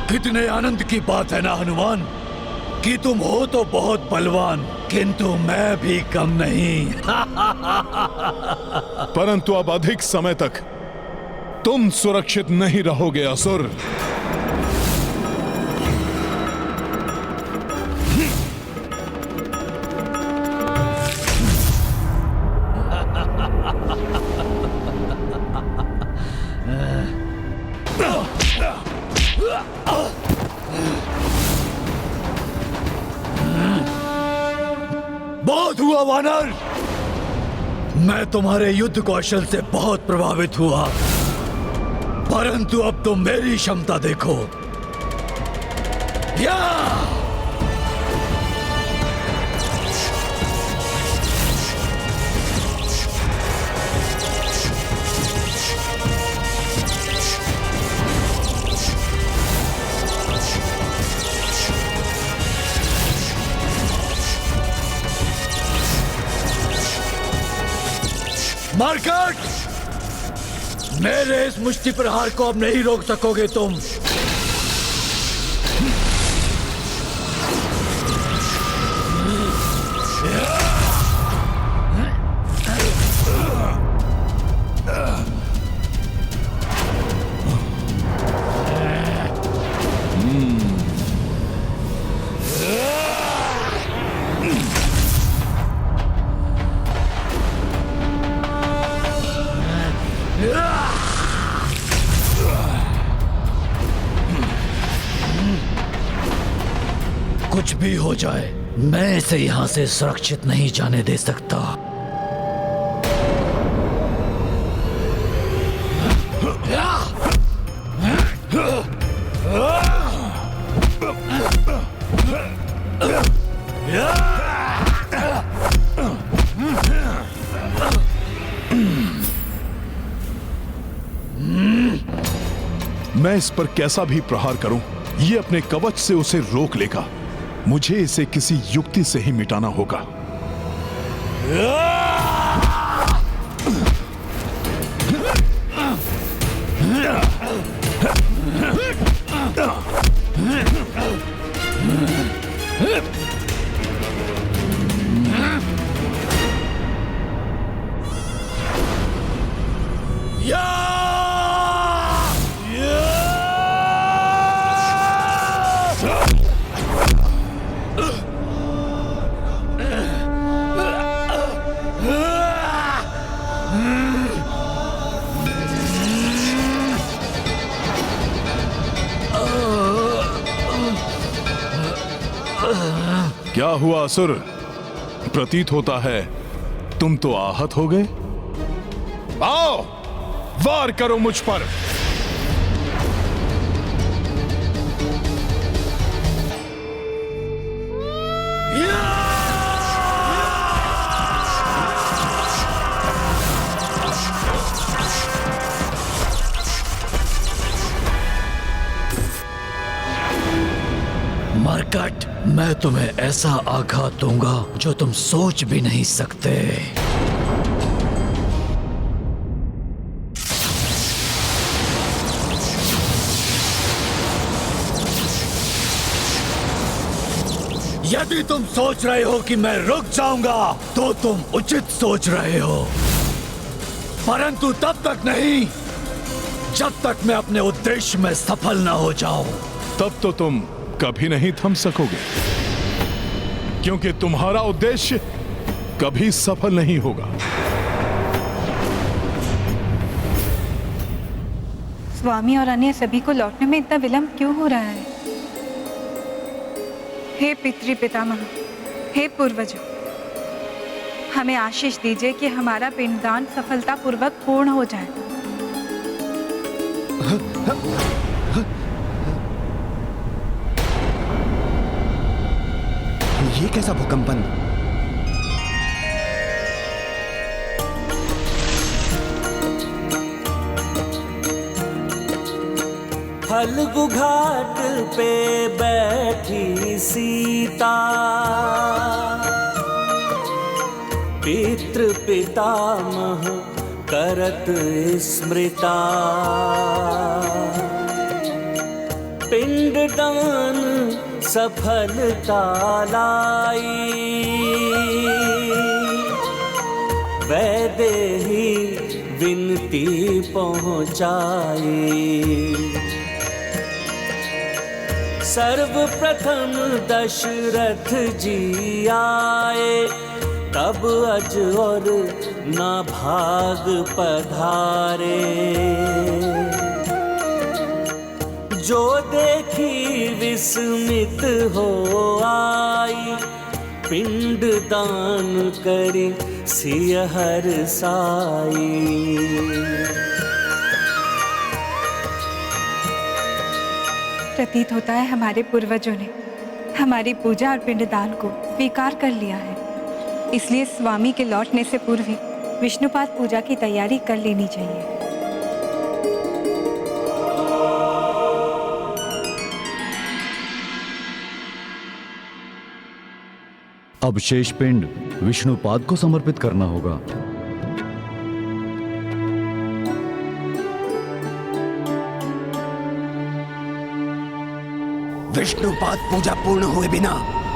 F: कितने आनंद की बात है ना हनुमान कि तुम हो तो बहुत बलवान, किंतु मैं भी कम नहीं।
C: परंतु अब अधिक समय तक तुम सुरक्षित नहीं रहोगे असुर।
F: बहुत हुआ वानर, मैं तुम्हारे युद्ध कौशल से बहुत प्रभावित हुआ, परंतु अब तुम मेरी क्षमता देखो। या मार्कट, मेरे इस मुष्टि प्रहार को अब नहीं रोक सकोगे तुम। कुछ भी हो जाए, मैं इसे यहाँ से सुरक्षित नहीं जाने दे सकता।
C: मैं इस पर कैसा भी प्रहार करूं, ये अपने कवच से उसे रोक लेगा। मुझे इसे किसी युक्ति से ही मिटाना होगा। क्या हुआ असुर? प्रतीत होता है तुम तो आहत हो गए। आओ, वार करो मुझ पर।
F: मरकट, मैं तुम्हें ऐसा आघात दूंगा जो तुम सोच भी नहीं सकते। यदि तुम सोच रहे हो कि मैं रुक जाऊंगा तो तुम उचित सोच रहे हो, परंतु तब तक नहीं जब तक मैं अपने उद्देश्य में सफल ना हो जाऊं।
C: तब तो तुम कभी नहीं थम सकोगे, क्योंकि तुम्हारा उद्देश्य कभी सफल नहीं होगा।
G: स्वामी और अन्य सभी को लौटने में इतना विलंब क्यों हो रहा है? हे पितृ पितामह, हे पूर्वजों, हमें आशीष दीजिए कि हमारा पिंडदान सफलतापूर्वक पूर्ण हो जाए।
B: ये कैसा भूकंपन?
I: फल्गु घाट पे बैठी सीता, पितृ पितामह करत स्मृता, पिंडदान सफलता लाई, वैदेही विनती पहुंचाई। सर्वप्रथम दशरथ जी आए, तब अज और ना भाग पधारे। जो देखी विस्मित हो आई, पिंड दान करी सिय हर्षाई।
G: प्रतीत होता है हमारे पूर्वजों ने हमारी पूजा और पिंडदान को स्वीकार कर लिया है, इसलिए स्वामी के लौटने से पूर्व ही विष्णुपाद पूजा की तैयारी कर लेनी चाहिए।
M: अब शेष पिंड विष्णुपाद को समर्पित करना होगा।
E: विष्णुपाद पूजा पूर्ण हुए बिना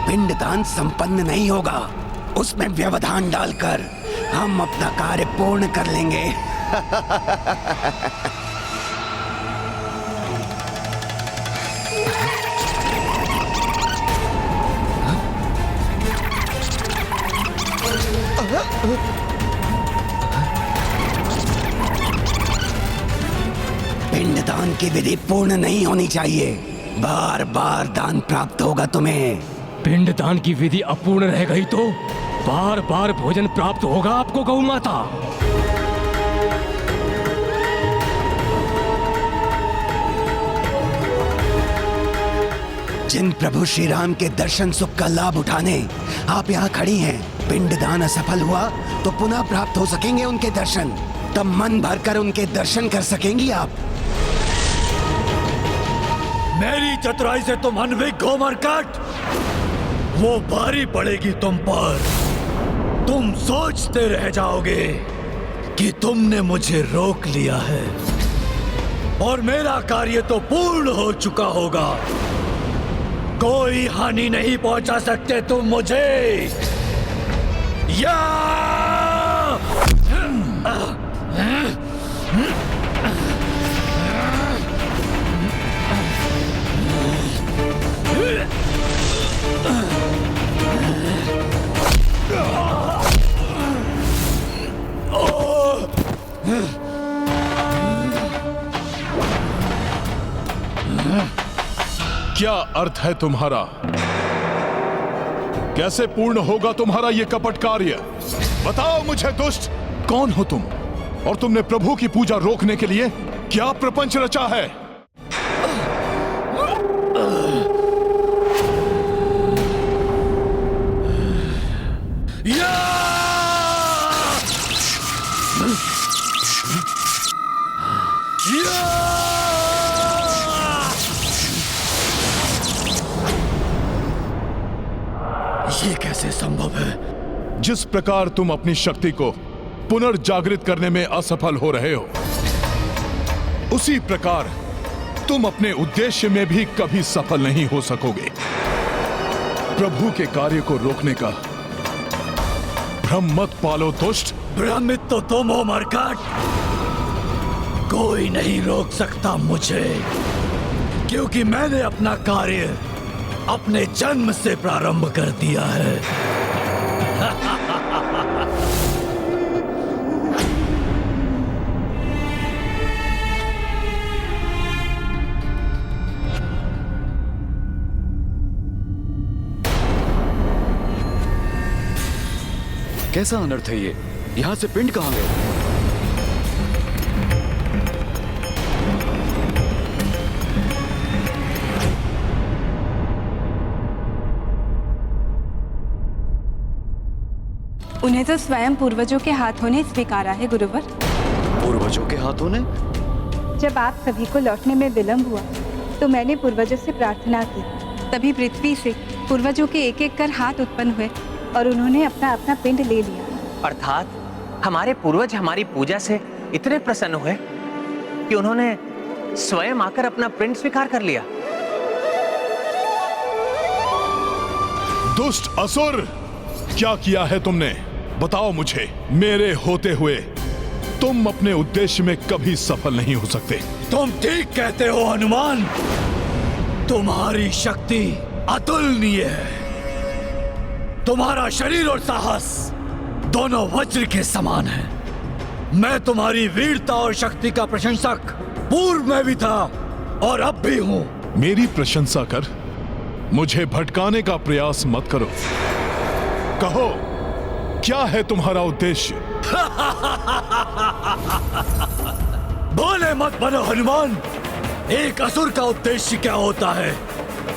E: पिंडदान संपन्न नहीं होगा। उसमें व्यवधान डालकर हम अपना कार्य पूर्ण कर लेंगे। पिंडदान की विधि पूर्ण नहीं होनी चाहिए। बार बार दान प्राप्त होगा तुम्हें,
O: पिंडदान की विधि अपूर्ण रह गई तो बार बार भोजन प्राप्त होगा आपको गौ माता।
B: जिन प्रभु श्री राम के दर्शन सुख का लाभ उठाने आप यहाँ खड़ी हैं, पिंडदान असफल हुआ तो पुनः प्राप्त हो सकेंगे उनके दर्शन। तब मन भरकर उनके दर्शन कर सकेंगी आप।
F: मेरी चतुराई से तुम अनभिज्ञ हो मरकट, वो भारी पड़ेगी तुम पर। तुम सोचते रह जाओगे कि तुमने मुझे रोक लिया है और मेरा कार्य तो पूर्ण हो चुका होगा। कोई हानि नहीं पहुंचा सकते तुम मुझे। या
C: क्या अर्थ है तुम्हारा? कैसे पूर्ण होगा तुम्हारा ये कपट कार्य? बताओ मुझे दुष्ट, कौन हो तुम और तुमने प्रभु की पूजा रोकने के लिए क्या प्रपंच रचा है?
F: ये कैसे संभव है?
C: जिस प्रकार तुम अपनी शक्ति को पुनर्जागृत करने में असफल हो रहे हो, उसी प्रकार तुम अपने उद्देश्य में भी कभी सफल नहीं हो सकोगे। प्रभु के कार्य को रोकने का भ्रम मत पालो दुष्ट।
F: भ्रमित तो तुम हो मरकट। कोई नहीं रोक सकता मुझे, क्योंकि मैंने अपना कार्य अपने जन्म से प्रारंभ कर दिया है।
M: कैसा अनर्थ है ये? यहां से पिंड कहां गए?
G: उन्हें तो स्वयं पूर्वजों के हाथों ने स्वीकारा है गुरुवर।
M: पूर्वजों के हाथों ने?
G: जब आप सभी को लौटने में विलंब हुआ तो मैंने पूर्वजों से प्रार्थना की। तभी पृथ्वी से पूर्वजों के एक एक कर हाथ उत्पन्न हुए और उन्होंने अपना अपना पिंड ले लिया।
A: अर्थात हमारे पूर्वज हमारी पूजा से इतने प्रसन्न हुए कि उन्होंने स्वयं आकर अपना पिंड स्वीकार कर लिया।
C: दुष्ट असुर, क्या किया है तुमने? बताओ मुझे। मेरे होते हुए तुम अपने उद्देश्य में कभी सफल नहीं हो सकते।
F: तुम ठीक कहते हो हनुमान। तुम्हारी शक्ति अतुलनीय है। तुम्हारा शरीर और साहस दोनों वज्र के समान है। मैं तुम्हारी वीरता और शक्ति का प्रशंसक पूर्व में भी था और अब भी हूं।
C: मेरी प्रशंसा कर मुझे भटकाने का प्रयास मत करो। कहो, क्या है तुम्हारा उद्देश्य?
F: बोले मत बनो हनुमान। एक असुर का उद्देश्य क्या होता है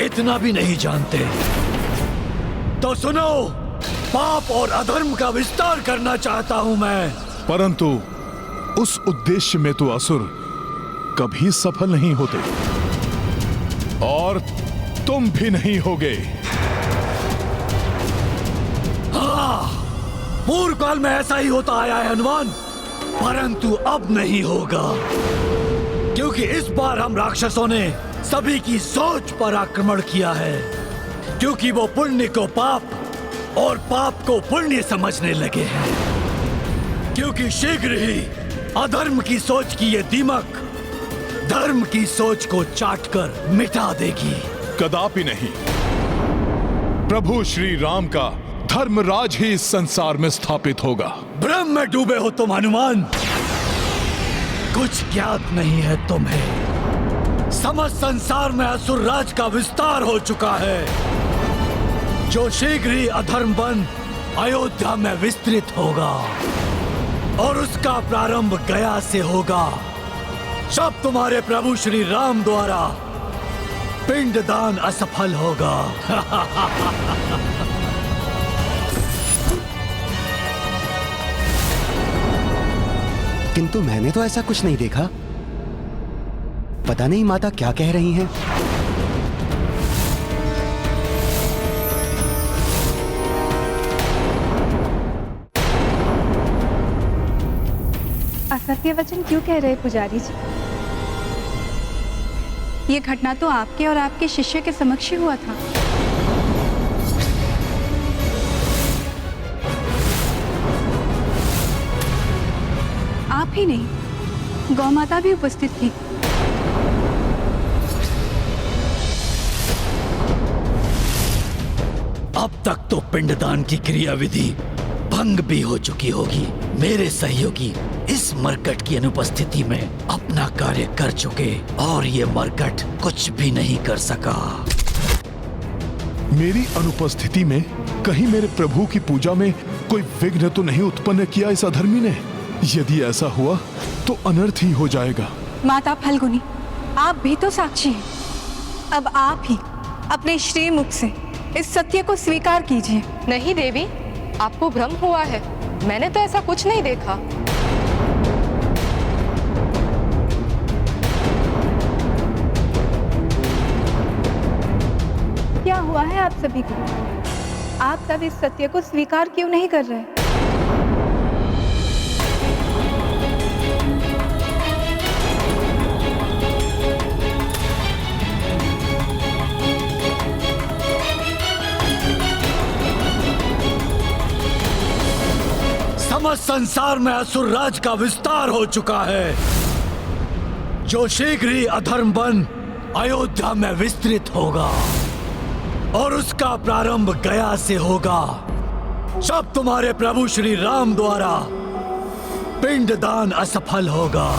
F: इतना भी नहीं जानते। तो सुनो, पाप और अधर्म का विस्तार करना चाहता हूं मैं।
C: परंतु उस उद्देश्य में तो असुर कभी सफल नहीं होते और तुम भी नहीं होगे।
F: पूर्व काल में ऐसा ही होता आया है हनुमान, परंतु अब नहीं होगा, क्योंकि इस बार हम राक्षसों ने सभी की सोच पर आक्रमण किया है, क्योंकि वो पुण्य को पाप और पाप को पुण्य समझने लगे हैं। क्योंकि शीघ्र ही अधर्म की सोच की ये दीमक धर्म की सोच को चाटकर मिटा देगी।
C: कदापि नहीं। प्रभु श्री राम का धर्मराज ही इस संसार में स्थापित होगा।
F: भ्रम में डूबे हो तुम हनुमान। कुछ ज्ञात नहीं है तुम्हें। समस्त संसार में असुर राज का विस्तार हो चुका है। जो शीघ्र ही अधर्म बन अयोध्या में विस्तृत होगा और उसका प्रारंभ गया से होगा। जब तुम्हारे प्रभु श्री राम द्वारा पिंडदान असफल होगा।
B: किंतु मैंने तो ऐसा कुछ नहीं देखा। पता नहीं माता क्या कह रही हैं।
G: असत्य वचन क्यों कह रहे पुजारी जी? ये घटना तो आपके और आपके शिष्य के समक्ष ही हुआ था। आप ही नहीं, गौ माता भी उपस्थित थी।
F: अब तक तो पिंडदान की क्रियाविधि भंग भी हो चुकी होगी। मेरे सहयोगी इस मरकट की अनुपस्थिति में अपना कार्य कर चुके और ये मरकट कुछ भी नहीं कर सका।
C: मेरी अनुपस्थिति में कहीं मेरे प्रभु की पूजा में कोई विघ्न तो नहीं उत्पन्न किया इस अधर्मी ने? यदि ऐसा हुआ तो अनर्थ ही हो जाएगा।
G: माता फल्गुनी, आप भी तो साक्षी हैं। अब आप ही अपने श्री मुख से इस सत्य को स्वीकार कीजिए।
P: नहीं देवी, आपको भ्रम हुआ है। मैंने तो ऐसा कुछ नहीं देखा।
G: क्या हुआ है आप सभी को? आप सब इस सत्य को स्वीकार क्यों नहीं कर रहे?
F: समस्त संसार में असुर राज का विस्तार हो चुका है, जो शीघ्र ही अधर्म बन अयोध्या में विस्तृत होगा और उसका प्रारंभ गया से होगा। जब तुम्हारे प्रभु श्री राम द्वारा पिंडदान असफल होगा।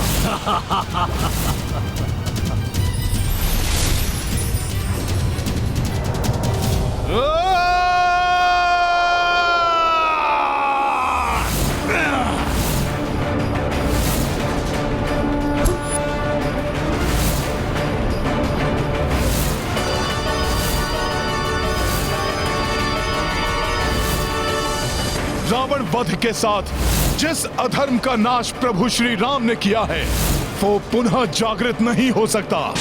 C: रावण वध के साथ जिस अधर्म का नाश प्रभु श्री राम ने किया है, वो पुनः जागृत नहीं हो सकता।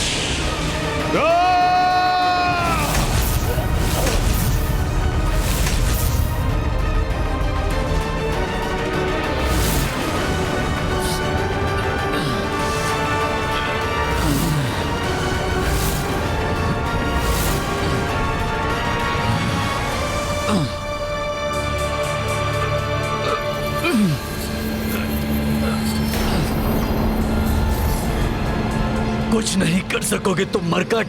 F: कुछ नहीं कर सकोगे तुम मरकट।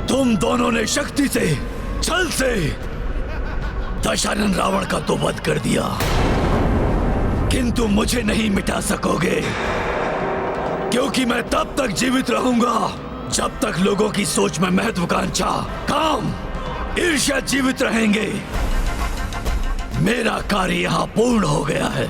F: तुम दोनों ने शक्ति से, छल से दशानन रावण का तो वध कर दिया, किंतु मुझे नहीं मिटा सकोगे, क्योंकि मैं तब तक जीवित रहूंगा जब तक लोगों की सोच में महत्वाकांक्षा, काम, ईर्ष्या जीवित रहेंगे। मेरा कार्य यहां पूर्ण हो गया है।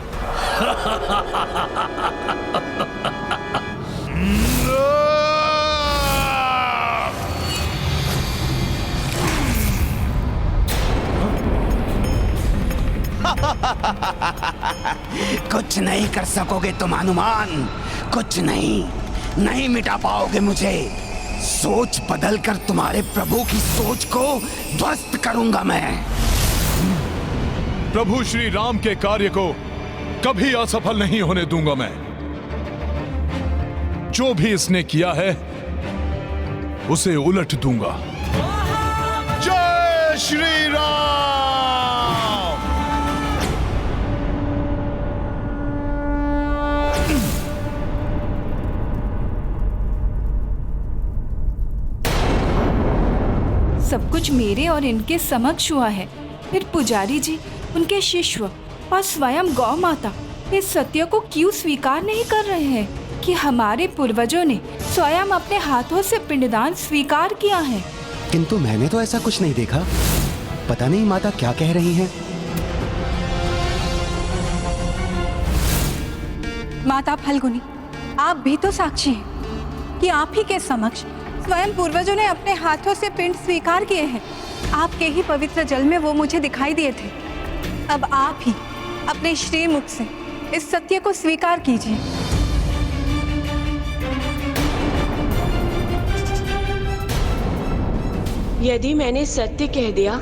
Q: कुछ नहीं कर सकोगे तुम हनुमान, कुछ नहीं मिटा पाओगे मुझे। सोच बदलकर तुम्हारे प्रभु की सोच को ध्वस्त करूंगा मैं।
C: प्रभु श्री राम के कार्य को कभी असफल नहीं होने दूंगा मैं। जो भी इसने किया है उसे उलट दूंगा। जय श्री राम।
G: सब कुछ मेरे और इनके समक्ष हुआ है, फिर पुजारी जी, उनके शिष्य और स्वयं गौ माता इस सत्य को क्यों स्वीकार नहीं कर रहे हैं कि हमारे पूर्वजों ने स्वयं अपने हाथों से पिंडदान स्वीकार किया है?
B: किंतु मैंने तो ऐसा कुछ नहीं देखा। पता नहीं माता क्या कह रही हैं।
G: माता फल्गुनी, आप भी तो साक्षी हैं कि आप ही के समक्ष स्वयं पूर्वजों ने अपने हाथों से पिंड स्वीकार किए हैं। आपके ही पवित्र जल में वो मुझे दिखाई दिए थे। अब आप ही अपने श्रीमुख से इस सत्य को स्वीकार कीजिए।
N: यदि मैंने सत्य कह दिया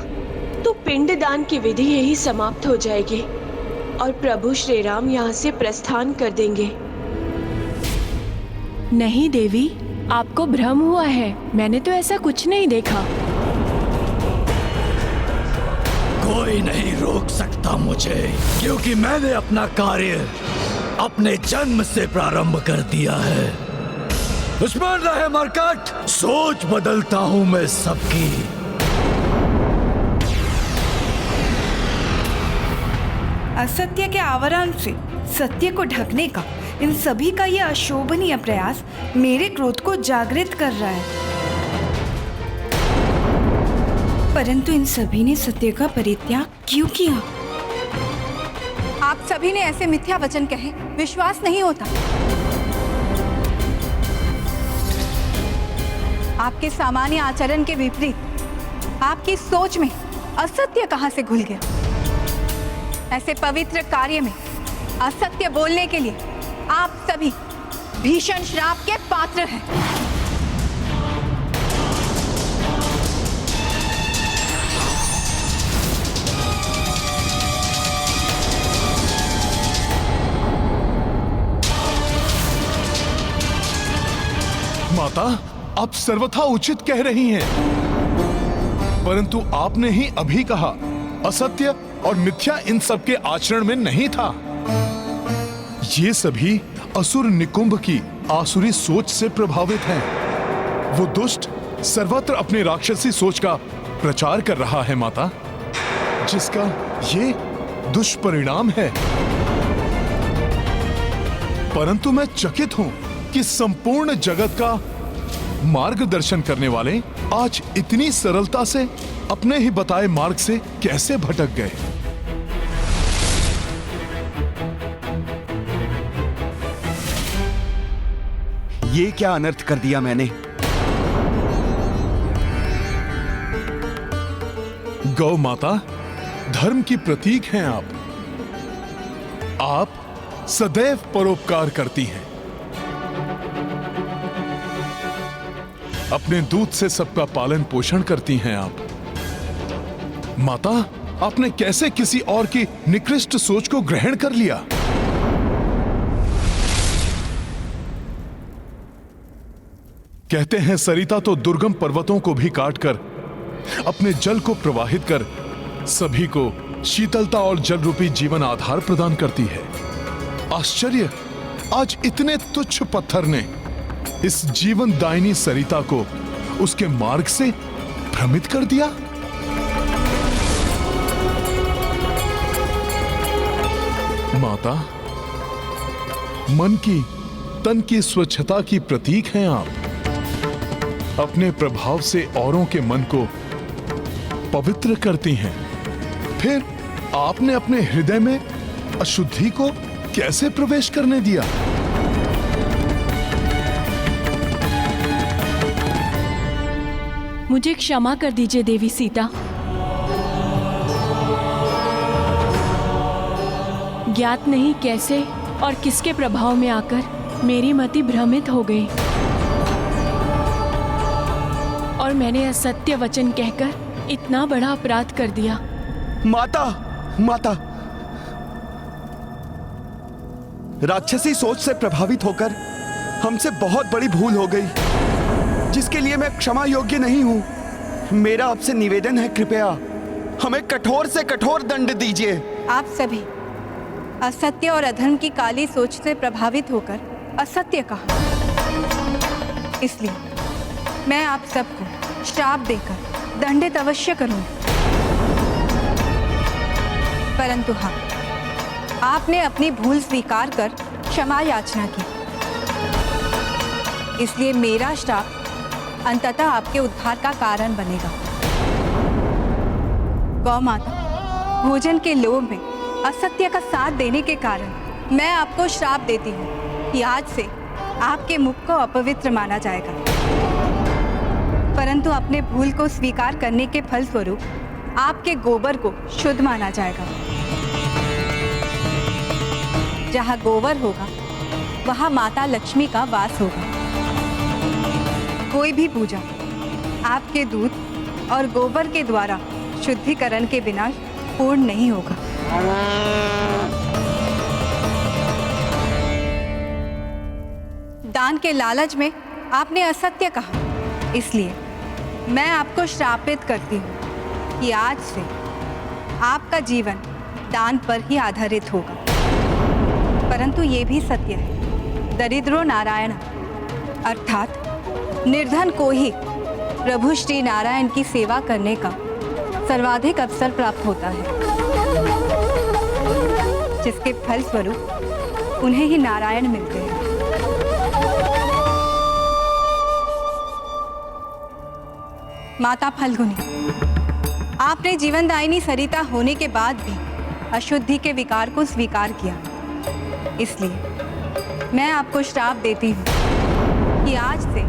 N: तो पिंडदान की विधि यही समाप्त हो जाएगी और प्रभु श्री राम यहाँ से प्रस्थान कर देंगे। नहीं देवी, आपको भ्रम हुआ है। मैंने तो ऐसा कुछ नहीं देखा।
F: कोई नहीं रोक सकता मुझे, क्योंकि मैंने अपना कार्य अपने जन्म से प्रारंभ कर दिया है। दुश्मन रहे मरकट, सोच बदलता हूं मैं सबकी।
R: असत्य के आवरण से सत्य को ढकने का इन सभी का ये अशोभनीय प्रयास मेरे क्रोध को जागृत कर रहा है। परंतु इन सभी ने सत्य का परित्याग क्यों किया?
G: आप सभी ने ऐसे मिथ्या वचन कहे, विश्वास नहीं होता। आपके सामान्य आचरण के विपरीत आपकी सोच में असत्य कहां से घुल गया? ऐसे पवित्र कार्य में असत्य बोलने के लिए आप सभी भीषण श्राप के पात्र हैं।
C: माता, आप सर्वथा उचित कह रही हैं, परंतु आपने ही अभी कहा असत्य और मिथ्या इन सब के आचरण में नहीं था। ये सभी असुर निकुंभ की आसुरी सोच से प्रभावित हैं। वो दुष्ट सर्वत्र अपने राक्षसी सोच का प्रचार कर रहा है माता, जिसका ये दुष्परिणाम है। परंतु मैं चकित हूं कि संपूर्ण जगत का मार्गदर्शन करने वाले आज इतनी सरलता से अपने ही बताए मार्ग से कैसे भटक गए।
B: ये क्या अनर्थ कर दिया मैंने?
C: गौ माता, धर्म की प्रतीक हैं आप। आप सदैव परोपकार करती हैं। अपने दूध से सबका पालन पोषण करती हैं आप। माता, आपने कैसे किसी और की निकृष्ट सोच को ग्रहण कर लिया? कहते हैं सरिता तो दुर्गम पर्वतों को भी काटकर अपने जल को प्रवाहित कर सभी को शीतलता और जल रूपी जीवन आधार प्रदान करती है। आश्चर्य, आज इतने तुच्छ पत्थर ने इस जीवन दायिनी सरिता को उसके मार्ग से भ्रमित कर दिया। माता, मन की तन की स्वच्छता की प्रतीक हैं आप। अपने प्रभाव से औरों के मन को पवित्र करती हैं। फिर आपने अपने हृदय में अशुद्धि को कैसे प्रवेश करने दिया?
N: मुझे क्षमा कर दीजिए देवी सीता। ज्ञात नहीं कैसे और किसके प्रभाव में आकर मेरी मति भ्रमित हो गई और मैंने असत्य वचन कहकर इतना बड़ा अपराध कर दिया।
B: माता, माता, राक्षसी सोच से प्रभावित होकर हमसे बहुत बड़ी भूल हो गई, जिसके लिए मैं क्षमा योग्य नहीं हूं। मेरा आपसे निवेदन है, कृपया हमें कठोर से कठोर दंड दीजिए।
G: आप सभी असत्य और अधर्म की काली सोच से प्रभावित होकर असत्य कहा, इसलिए मैं आप सबको श्राप देकर दंडित अवश्य करूंगी। परंतु हाँ, आपने अपनी भूल स्वीकार कर क्षमा याचना की, इसलिए मेरा श्राप अंततः आपके उद्धार का कारण बनेगा। गौ माता, भोजन के लोभ में असत्य का साथ देने के कारण मैं आपको श्राप देती हूँ कि आज से आपके मुख को अपवित्र माना जाएगा, परंतु अपने भूल को स्वीकार करने के फलस्वरूप आपके गोबर को शुद्ध माना जाएगा। जहाँ गोबर होगा वहाँ माता लक्ष्मी का वास होगा। कोई भी पूजा आपके दूध और गोबर के द्वारा शुद्धिकरण के बिना पूर्ण नहीं होगा। दान के लालच में आपने असत्य कहा, इसलिए मैं आपको श्रापित करती हूँ कि आज से आपका जीवन दान पर ही आधारित होगा। परंतु ये भी सत्य है, दरिद्रो नारायण अर्थात निर्धन को ही प्रभु श्री नारायण की सेवा करने का सर्वाधिक अवसर प्राप्त होता है, जिसके फलस्वरूप उन्हें ही नारायण मिलते हैं। माता फल्गुनी, आपने जीवनदायिनी सरिता होने के बाद भी अशुद्धि के विकार को स्वीकार किया, इसलिए मैं आपको श्राप देती हूँ कि आज से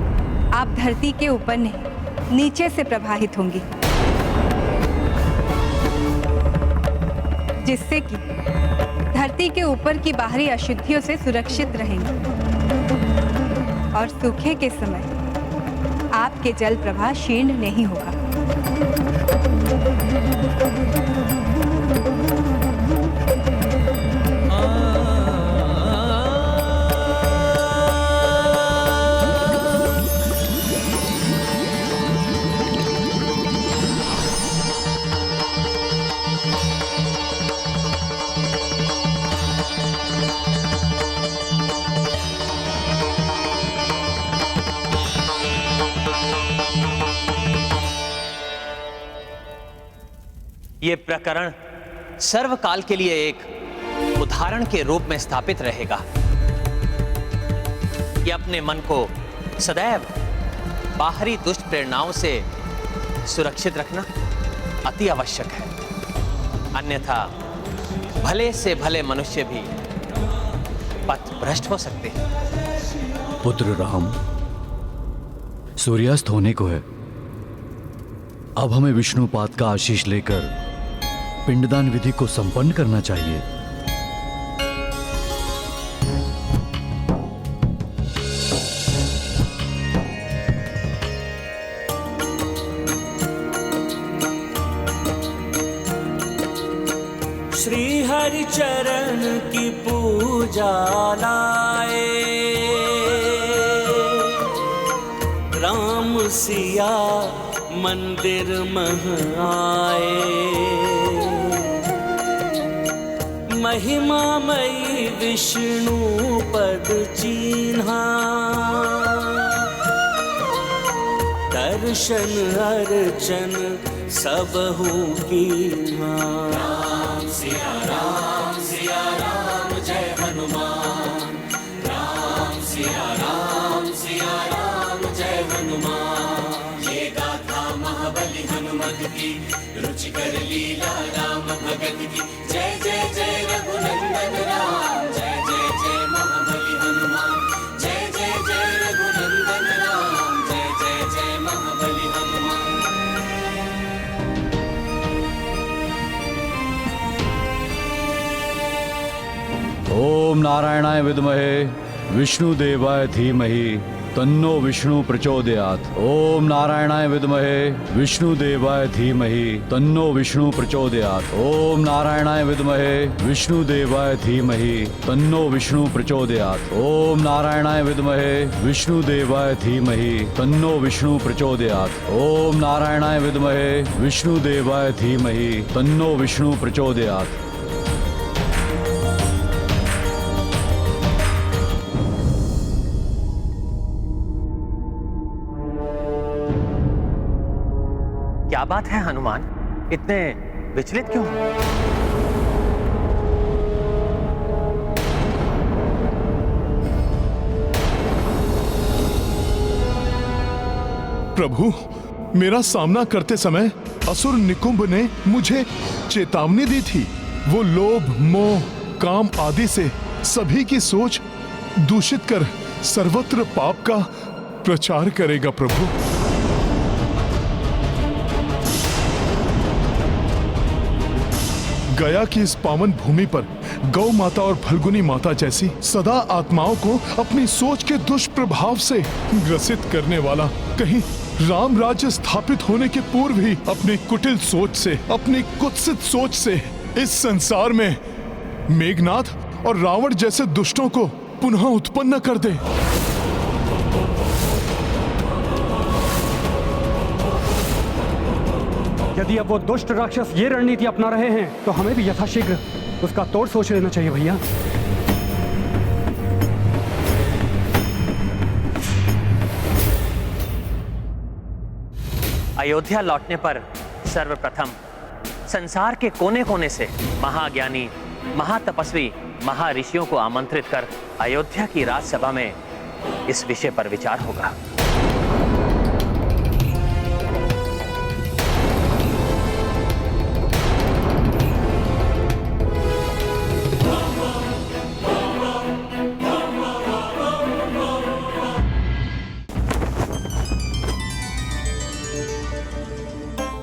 G: आप धरती के ऊपर नहीं नीचे से प्रवाहित होंगी, जिससे कि धरती के ऊपर की बाहरी अशुद्धियों से सुरक्षित रहेंगी और सूखे के समय आपके जल प्रवाह क्षीण नहीं होगा।
A: ये प्रकरण सर्वकाल के लिए एक उदाहरण के रूप में स्थापित रहेगा कि अपने मन को सदैव बाहरी दुष्ट प्रेरणाओं से सुरक्षित रखना अति आवश्यक है, अन्यथा भले से भले मनुष्य भी पथ भ्रष्ट हो सकते हैं।
M: पुत्र राम, सूर्यास्त होने को है। अब हमें विष्णुपाद का आशीष लेकर पिंडदान विधि को संपन्न करना चाहिए।
I: श्री हरि चरण की पूजा लाए, राम सिया मंदिर मह आए। महिमामयी विष्णु पद चीन्हा, दर्शन अर्चन सबहु कीन्हा। राम सिया राम जय हनुमान, राम सिया राम जय हनुमान। ये गाथा महाबली हनुमत की, रुचिकर लीला राम भगत की। जय जय जय रघुनंदन राम, जय जय जय महाबली हनुमान। जय जय जय रघुनंदन राम, जय जय जय महाबली हनुमान।
M: ओम नारायणाय विद्महे विष्णुदेवाय धीमहि तन्नो विष्णु प्रचोदयात्। ओम नारायणाय विद्महे विष्णुदेवाय धीमहि तन्नो विष्णु प्रचोदयात्। ओम नारायणाय विद्महे विष्णुदेवाय धीमहि तन्नो विष्णु प्रचोदयात्। ओम नारायणाय विद्महे विष्णुदेवाय धीमहि तन्नो विष्णु प्रचोदयात्। ओम नारायणाय विद्महे विष्णुदेवाय धीमहि तन्नो विष्णु प्रचोदयात्।
A: क्या बात है हनुमान, इतने विचलित क्यों?
C: प्रभु, मेरा सामना करते समय असुर निकुंभ ने मुझे चेतावनी दी थी। वो लोभ, मोह, काम आदि से सभी की सोच दूषित कर सर्वत्र पाप का प्रचार करेगा प्रभु। गया की इस पावन भूमि पर गौ माता और फल्गुनी माता जैसी सदा आत्माओं को अपनी सोच के दुष्प्रभाव से ग्रसित करने वाला, कहीं राम राज्य स्थापित होने के पूर्व ही अपनी कुटिल सोच से, अपनी कुत्सित सोच से इस संसार में मेघनाथ और रावण जैसे दुष्टों को पुनः उत्पन्न कर दे।
S: यदि अब वो दुष्ट राक्षस ये रणनीति अपना रहे हैं तो हमें भी यथाशीघ्र उसका तोड़ सोच लेना चाहिए भैया।
A: अयोध्या लौटने पर सर्वप्रथम संसार के कोने कोने से महाज्ञानी, महातपस्वी, महाऋषियों को आमंत्रित कर अयोध्या की राजसभा में इस विषय पर विचार होगा।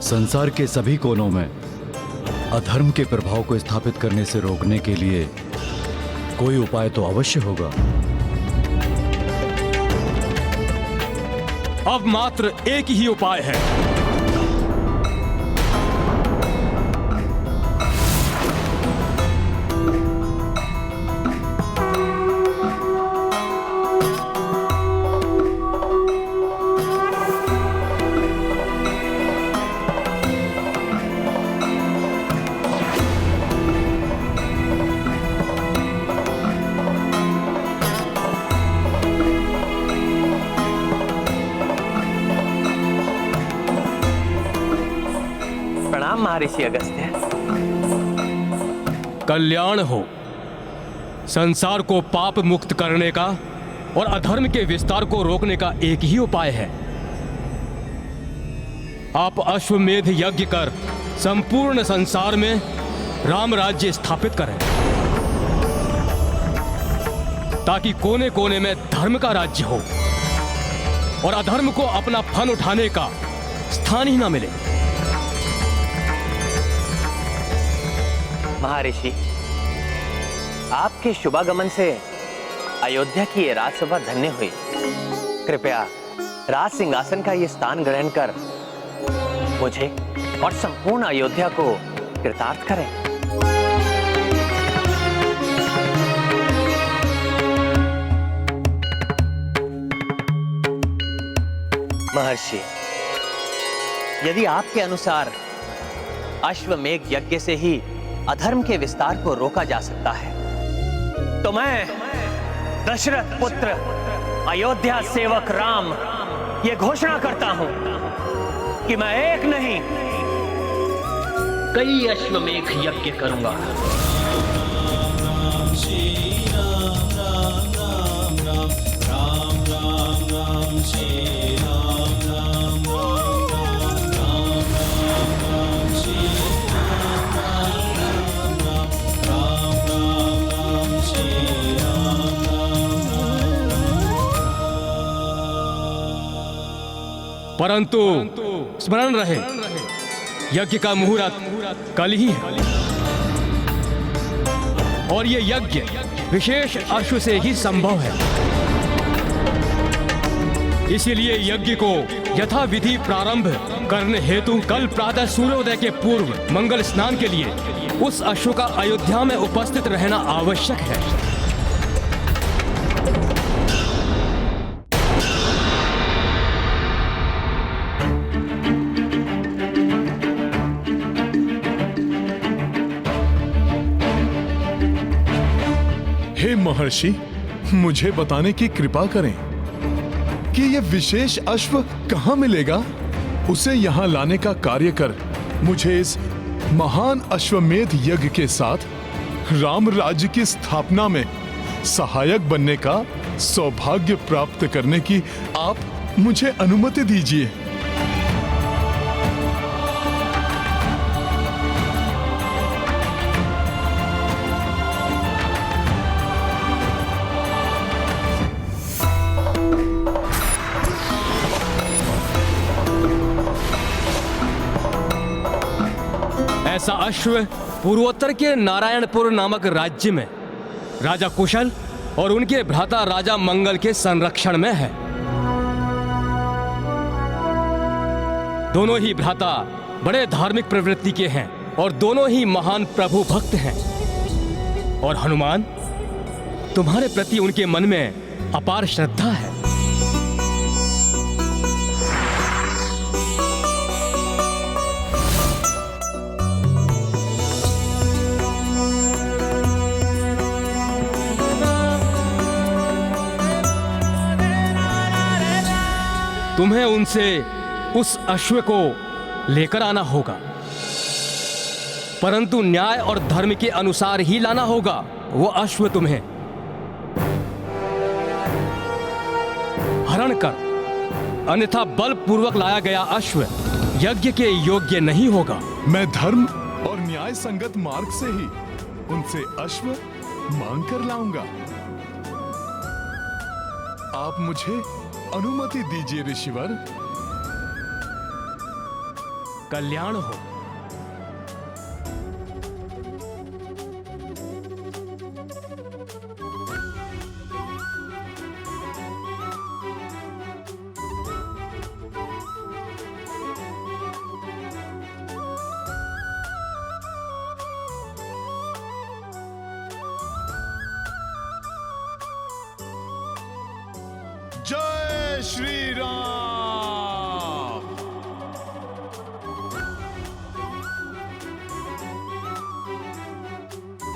M: संसार के सभी कोनों में अधर्म के प्रभाव को स्थापित करने से रोकने के लिए कोई उपाय तो अवश्य होगा।
O: अब मात्र एक ही उपाय है।
A: महर्षि अगस्त्य।
O: कल्याण हो। संसार को पाप मुक्त करने का और अधर्म के विस्तार को रोकने का एक ही उपाय है। आप अश्वमेध यज्ञ कर संपूर्ण संसार में राम राज्य स्थापित करें, ताकि कोने कोने में धर्म का राज्य हो और अधर्म को अपना फन उठाने का स्थान ही ना मिले।
A: महर्षि, आपके शुभागमन से अयोध्या की ये राजसभा धन्य हुई। कृपया राज सिंहासन का ये स्थान ग्रहण कर मुझे और संपूर्ण अयोध्या को कृतार्थ करें। महर्षि, यदि आपके अनुसार अश्वमेध यज्ञ से ही अधर्म के विस्तार को रोका जा सकता है, तो मैं दशरथ पुत्र अयोध्या सेवक राम ये घोषणा करता हूं कि मैं एक नहीं
D: कई अश्वमेध यज्ञ करूंगा।
O: परंतु स्मरण रहे, यज्ञ का मुहूर्त कल ही है और ये यज्ञ विशेष अश्व से ही संभव है। इसीलिए यज्ञ को यथा विधि प्रारंभ करने हेतु कल प्रातः सूर्योदय के पूर्व मंगल स्नान के लिए उस अश्व का अयोध्या में उपस्थित रहना आवश्यक है।
C: हे महर्षि, मुझे बताने की कृपा करें कि यह विशेष अश्व कहां मिलेगा। उसे यहां लाने का कार्य कर मुझे इस महान अश्वमेध यज्ञ के साथ राम राज्य की स्थापना में सहायक बनने का सौभाग्य प्राप्त करने की आप मुझे अनुमति दीजिए।
O: ऐसा अश्व पूर्वोत्तर के नारायणपुर नामक राज्य में राजा कुशल और उनके भ्राता राजा मंगल के संरक्षण में है। दोनों ही भ्राता बड़े धार्मिक प्रवृत्ति के हैं और दोनों ही महान प्रभु भक्त हैं। और हनुमान, तुम्हारे प्रति उनके मन में अपार श्रद्धा है। तुम्हें उनसे उस अश्व को लेकर आना होगा, परंतु न्याय और धर्म के अनुसार ही लाना होगा। वो अश्व तुम्हें हरण कर, अन्यथा बलपूर्वक लाया गया अश्व यज्ञ के योग्य नहीं होगा।
C: मैं धर्म और न्याय संगत मार्ग से ही उनसे अश्व मांग कर लाऊंगा। आप मुझे अनुमति दीजिए ऋषिवर।
O: कल्याण हो।
C: जय श्री राम।